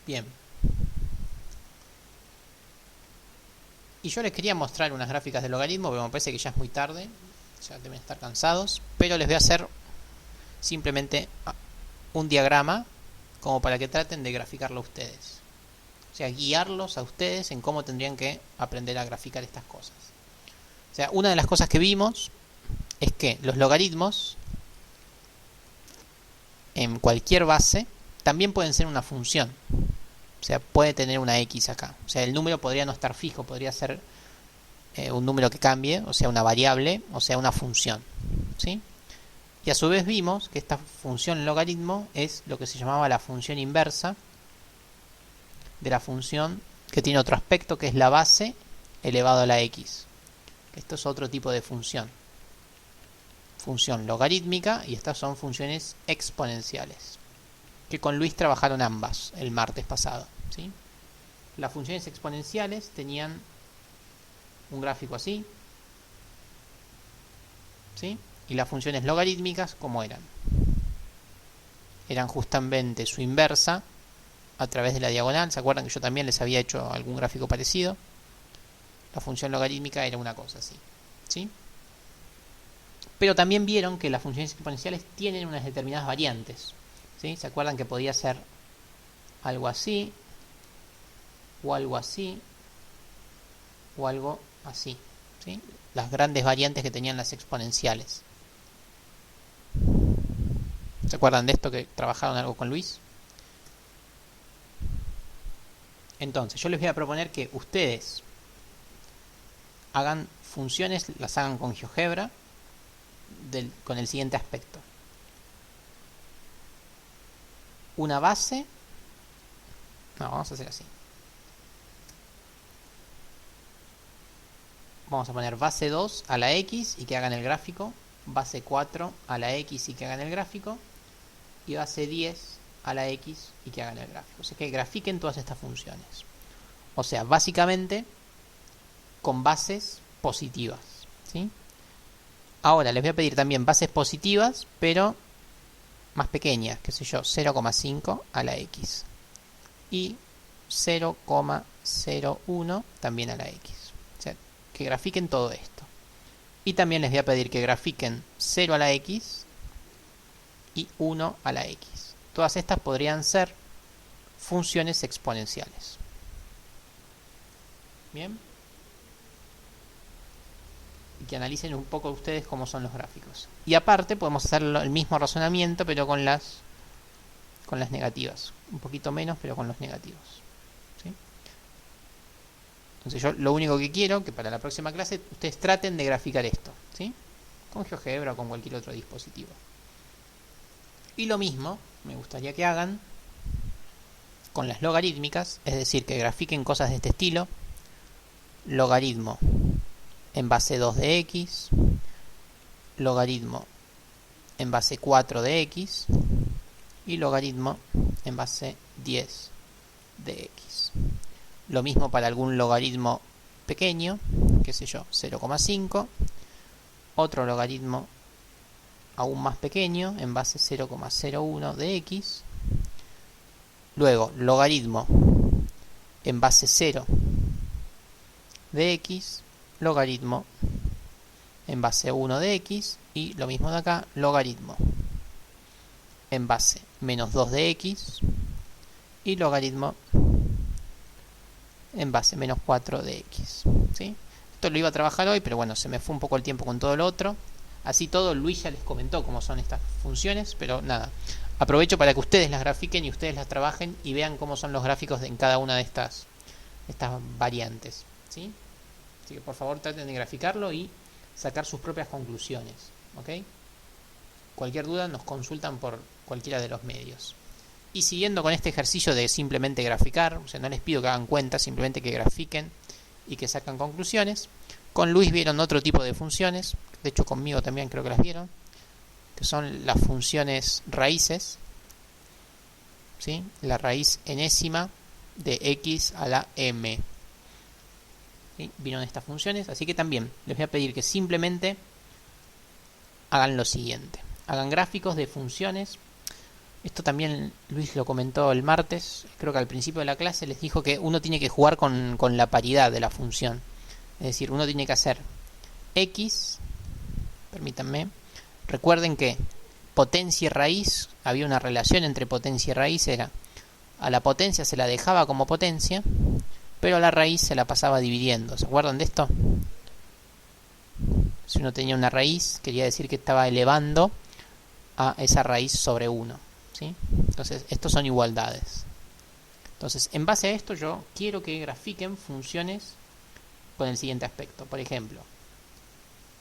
Bien. Y yo les quería mostrar unas gráficas de logaritmo, pero me parece que ya es muy tarde. Ya deben estar cansados. Pero les voy a hacer simplemente un diagrama como para que traten de graficarlo ustedes. O sea, guiarlos a ustedes en cómo tendrían que aprender a graficar estas cosas. O sea, una de las cosas que vimos es que los logaritmos en cualquier base también pueden ser una función. O sea, puede tener una x acá. O sea, el número podría no estar fijo, podría ser un número que cambie, o sea, una variable, o sea, una función, ¿sí? Y a su vez vimos que esta función logaritmo es lo que se llamaba la función inversa de la función que tiene otro aspecto, que es la base elevado a la x. Esto es otro tipo de función. Función logarítmica, y estas son funciones exponenciales, que con Luis trabajaron ambas el martes pasado, ¿sí? Las funciones exponenciales tenían un gráfico así, ¿sí? Y las funciones logarítmicas, ¿cómo eran? Eran justamente su inversa a través de la diagonal. ¿Se acuerdan que yo también les había hecho algún gráfico parecido? La función logarítmica era una cosa así, ¿sí? Pero también vieron que las funciones exponenciales tienen unas determinadas variantes, ¿sí? ¿Se acuerdan que podía ser algo así, o algo así, o algo así, ¿sí? Las grandes variantes que tenían las exponenciales. ¿Se acuerdan de esto que trabajaron algo con Luis? Entonces, yo les voy a proponer que ustedes hagan funciones, las hagan con GeoGebra, con el siguiente aspecto. Una base. No, vamos a hacer así. Vamos a poner base 2 a la x y que hagan el gráfico. Base 4 a la x y que hagan el gráfico. Y base 10 a la x y que hagan el gráfico. O sea que grafiquen todas estas funciones. O sea, básicamente con bases positivas, ¿sí? Ahora les voy a pedir también bases positivas, pero más pequeñas, qué sé yo, 0,5 a la x y 0,01 también a la x. O sea, que grafiquen todo esto. Y también les voy a pedir que grafiquen 0 a la x y 1 a la x. Todas estas podrían ser funciones exponenciales. Bien. Y que analicen un poco ustedes cómo son los gráficos. Y aparte podemos hacer el mismo razonamiento, pero con las negativas. Un poquito menos, pero con los negativos, ¿sí? Entonces yo lo único que quiero, que para la próxima clase ustedes traten de graficar esto, ¿sí? Con GeoGebra o con cualquier otro dispositivo. Y lo mismo me gustaría que hagan con las logarítmicas, es decir, que grafiquen cosas de este estilo. Logaritmo en base 2 de x, logaritmo en base 4 de x y logaritmo en base 10 de x. Lo mismo para algún logaritmo pequeño, qué sé yo, 0,5, otro logaritmo aún más pequeño en base 0,01 de x, luego logaritmo en base 0 de x, logaritmo en base 1 de x y lo mismo de acá, logaritmo en base menos 2 de x y logaritmo en base menos 4 de x, ¿sí? Esto lo iba a trabajar hoy, pero bueno, se me fue un poco el tiempo con todo lo otro. Así todo, Luis ya les comentó cómo son estas funciones, pero nada, aprovecho para que ustedes las grafiquen y ustedes las trabajen y vean cómo son los gráficos en cada una de estas variantes, ¿sí? Así que por favor traten de graficarlo y sacar sus propias conclusiones, ¿ok? Cualquier duda nos consultan por cualquiera de los medios. Y siguiendo con este ejercicio de simplemente graficar, o sea, no les pido que hagan cuentas, simplemente que grafiquen y que sacan conclusiones. Con Luis vieron otro tipo de funciones, de hecho conmigo también creo que las vieron, que son las funciones raíces, ¿sí? La raíz enésima de x a la m. ¿Sí? Vieron estas funciones, así que también les voy a pedir que simplemente hagan lo siguiente. Hagan gráficos de funciones. Esto también Luis lo comentó el martes, creo que al principio de la clase les dijo que uno tiene que jugar con la paridad de la función. Es decir, uno tiene que hacer x, permítanme, recuerden que potencia y raíz, había una relación entre potencia y raíz, era a la potencia se la dejaba como potencia, pero a la raíz se la pasaba dividiendo. ¿Se acuerdan de esto? Si uno tenía una raíz, quería decir que estaba elevando a esa raíz sobre 1. ¿Sí? Entonces, estos son igualdades. Entonces, en base a esto, yo quiero que grafiquen funciones con el siguiente aspecto. Por ejemplo,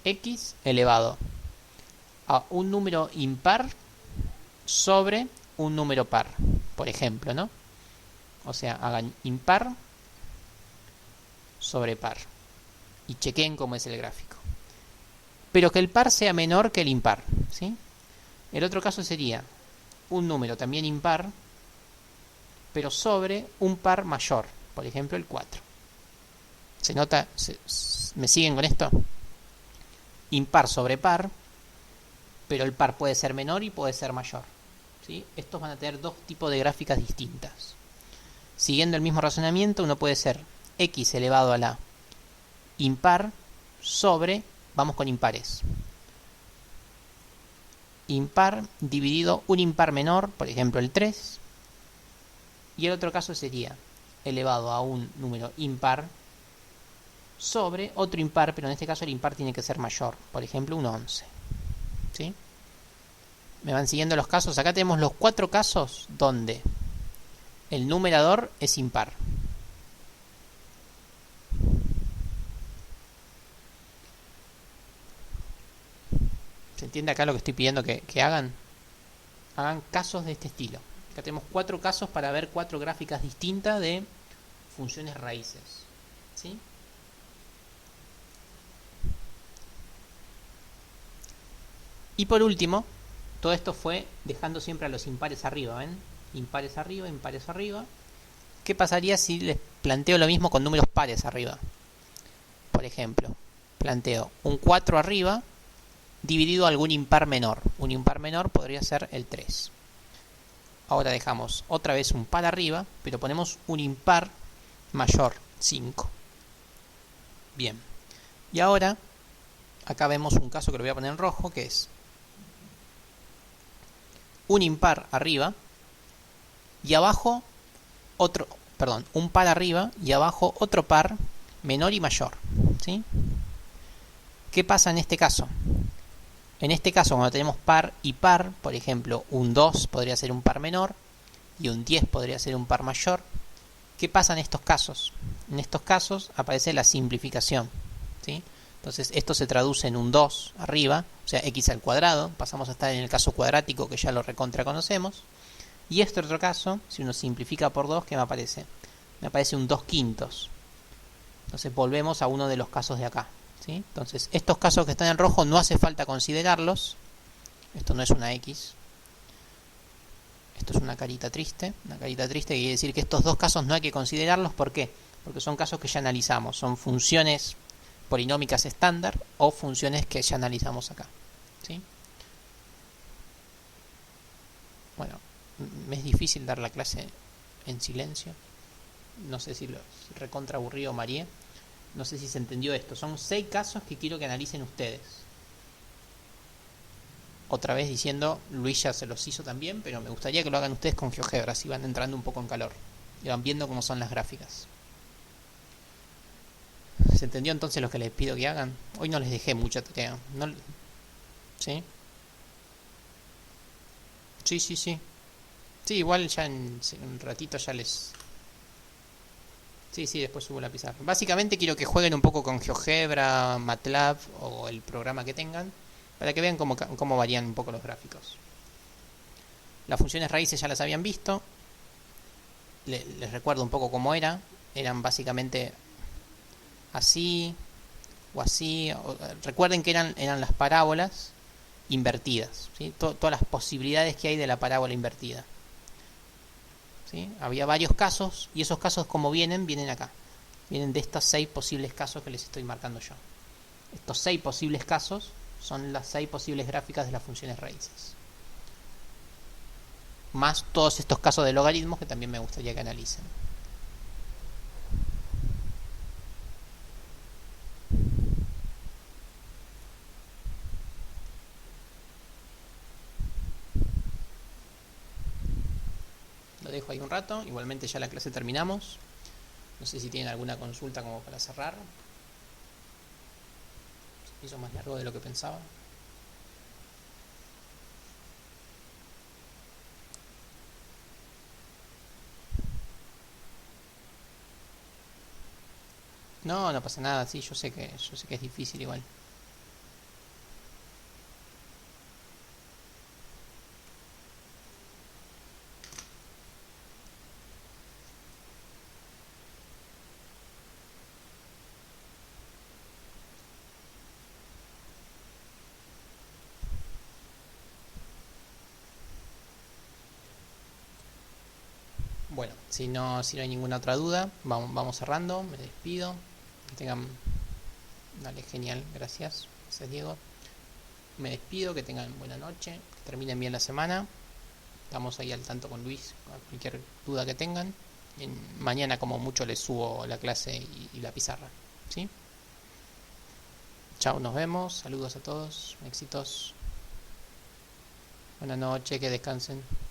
x elevado a un número impar sobre un número par. Por ejemplo, ¿no? O sea, hagan impar sobre par. Y chequen cómo es el gráfico. Pero que el par sea menor que el impar. ¿Sí? El otro caso sería un número también impar, pero sobre un par mayor, por ejemplo el 4. ¿Se nota? ¿Me siguen con esto? Impar sobre par, pero el par puede ser menor y puede ser mayor, ¿sí? Estos van a tener dos tipos de gráficas distintas. Siguiendo el mismo razonamiento, uno puede ser x elevado a la impar sobre, vamos con impares, impar dividido un impar menor, por ejemplo el 3, y el otro caso sería elevado a un número impar sobre otro impar, pero en este caso el impar tiene que ser mayor, por ejemplo un 11. ¿Sí? ¿Me van siguiendo los casos? Acá tenemos los 4 casos donde el numerador es impar. ¿Se entiende acá lo que estoy pidiendo que hagan? Hagan casos de este estilo. Acá tenemos 4 casos para ver 4 gráficas distintas de funciones raíces. ¿Sí? Y por último, todo esto fue dejando siempre a los impares arriba, ¿ven? Impares arriba, impares arriba. ¿Qué pasaría si les planteo lo mismo con números pares arriba? Por ejemplo, planteo un 4 arriba dividido a algún impar menor. Un impar menor podría ser el 3. Ahora dejamos otra vez un par arriba, pero ponemos un impar mayor, 5. Bien. Y ahora, acá vemos un caso que lo voy a poner en rojo, que es un impar arriba y abajo otro, perdón, un par arriba y abajo otro par menor y mayor. ¿Sí? ¿Qué pasa en este caso? En este caso, cuando tenemos par y par, por ejemplo, un 2 podría ser un par menor y un 10 podría ser un par mayor. ¿Qué pasa en estos casos? En estos casos aparece la simplificación. ¿Sí? Entonces, esto se traduce en un 2 arriba, o sea, x al cuadrado. Pasamos a estar en el caso cuadrático, que ya lo recontra conocemos. Y este otro caso, si uno simplifica por 2, ¿qué me aparece? Me aparece un 2 quintos. Entonces, volvemos a uno de los casos de acá. ¿Sí? Entonces, estos casos que están en rojo no hace falta considerarlos. Esto no es una X. Esto es una carita triste. Una carita triste que quiere decir que estos dos casos no hay que considerarlos. ¿Por qué? Porque son casos que ya analizamos. Son funciones polinómicas estándar o funciones que ya analizamos acá. ¿Sí? Bueno, me es difícil dar la clase en silencio. No sé si lo recontra aburrido María. No sé si se entendió esto. Son 6 casos que quiero que analicen ustedes. otra vez diciendo, Luis ya se los hizo también, pero me gustaría que lo hagan ustedes con GeoGebra, así van entrando un poco en calor y van viendo cómo son las gráficas. ¿Se entendió entonces lo que les pido que hagan? Hoy no les dejé mucha tarea. No, ¿sí? Sí, sí, sí. Sí, igual ya en un ratito ya les... Sí, sí, después subo la pizarra. Básicamente quiero que jueguen un poco con GeoGebra, MATLAB o el programa que tengan para que vean cómo varían un poco los gráficos. Las funciones raíces ya las habían visto. Les recuerdo un poco cómo era. Eran básicamente así o así. Recuerden que eran las parábolas invertidas, ¿sí? Todas las posibilidades que hay de la parábola invertida, ¿sí? Había varios casos y esos casos como vienen acá. Vienen de estos 6 posibles casos que les estoy marcando yo. Estos 6 posibles casos son las 6 posibles gráficas de las funciones raíces. Más todos estos casos de logaritmos que también me gustaría que analicen. Lo dejo ahí un rato. Igualmente ya la clase terminamos. No sé si tienen alguna consulta como para cerrar. Se hizo más largo de lo que pensaba. No, no pasa nada, sí, yo sé que es difícil igual. Bueno, si no hay ninguna otra duda, vamos cerrando, me despido. Que tengan... Dale, genial, gracias. Gracias, Diego. Me despido, que tengan buena noche, que terminen bien la semana. Estamos ahí al tanto con Luis, cualquier duda que tengan. Mañana como mucho les subo la clase y la pizarra. ¿Sí? Chao, nos vemos. Saludos a todos. Éxitos. Buenas noches, que descansen.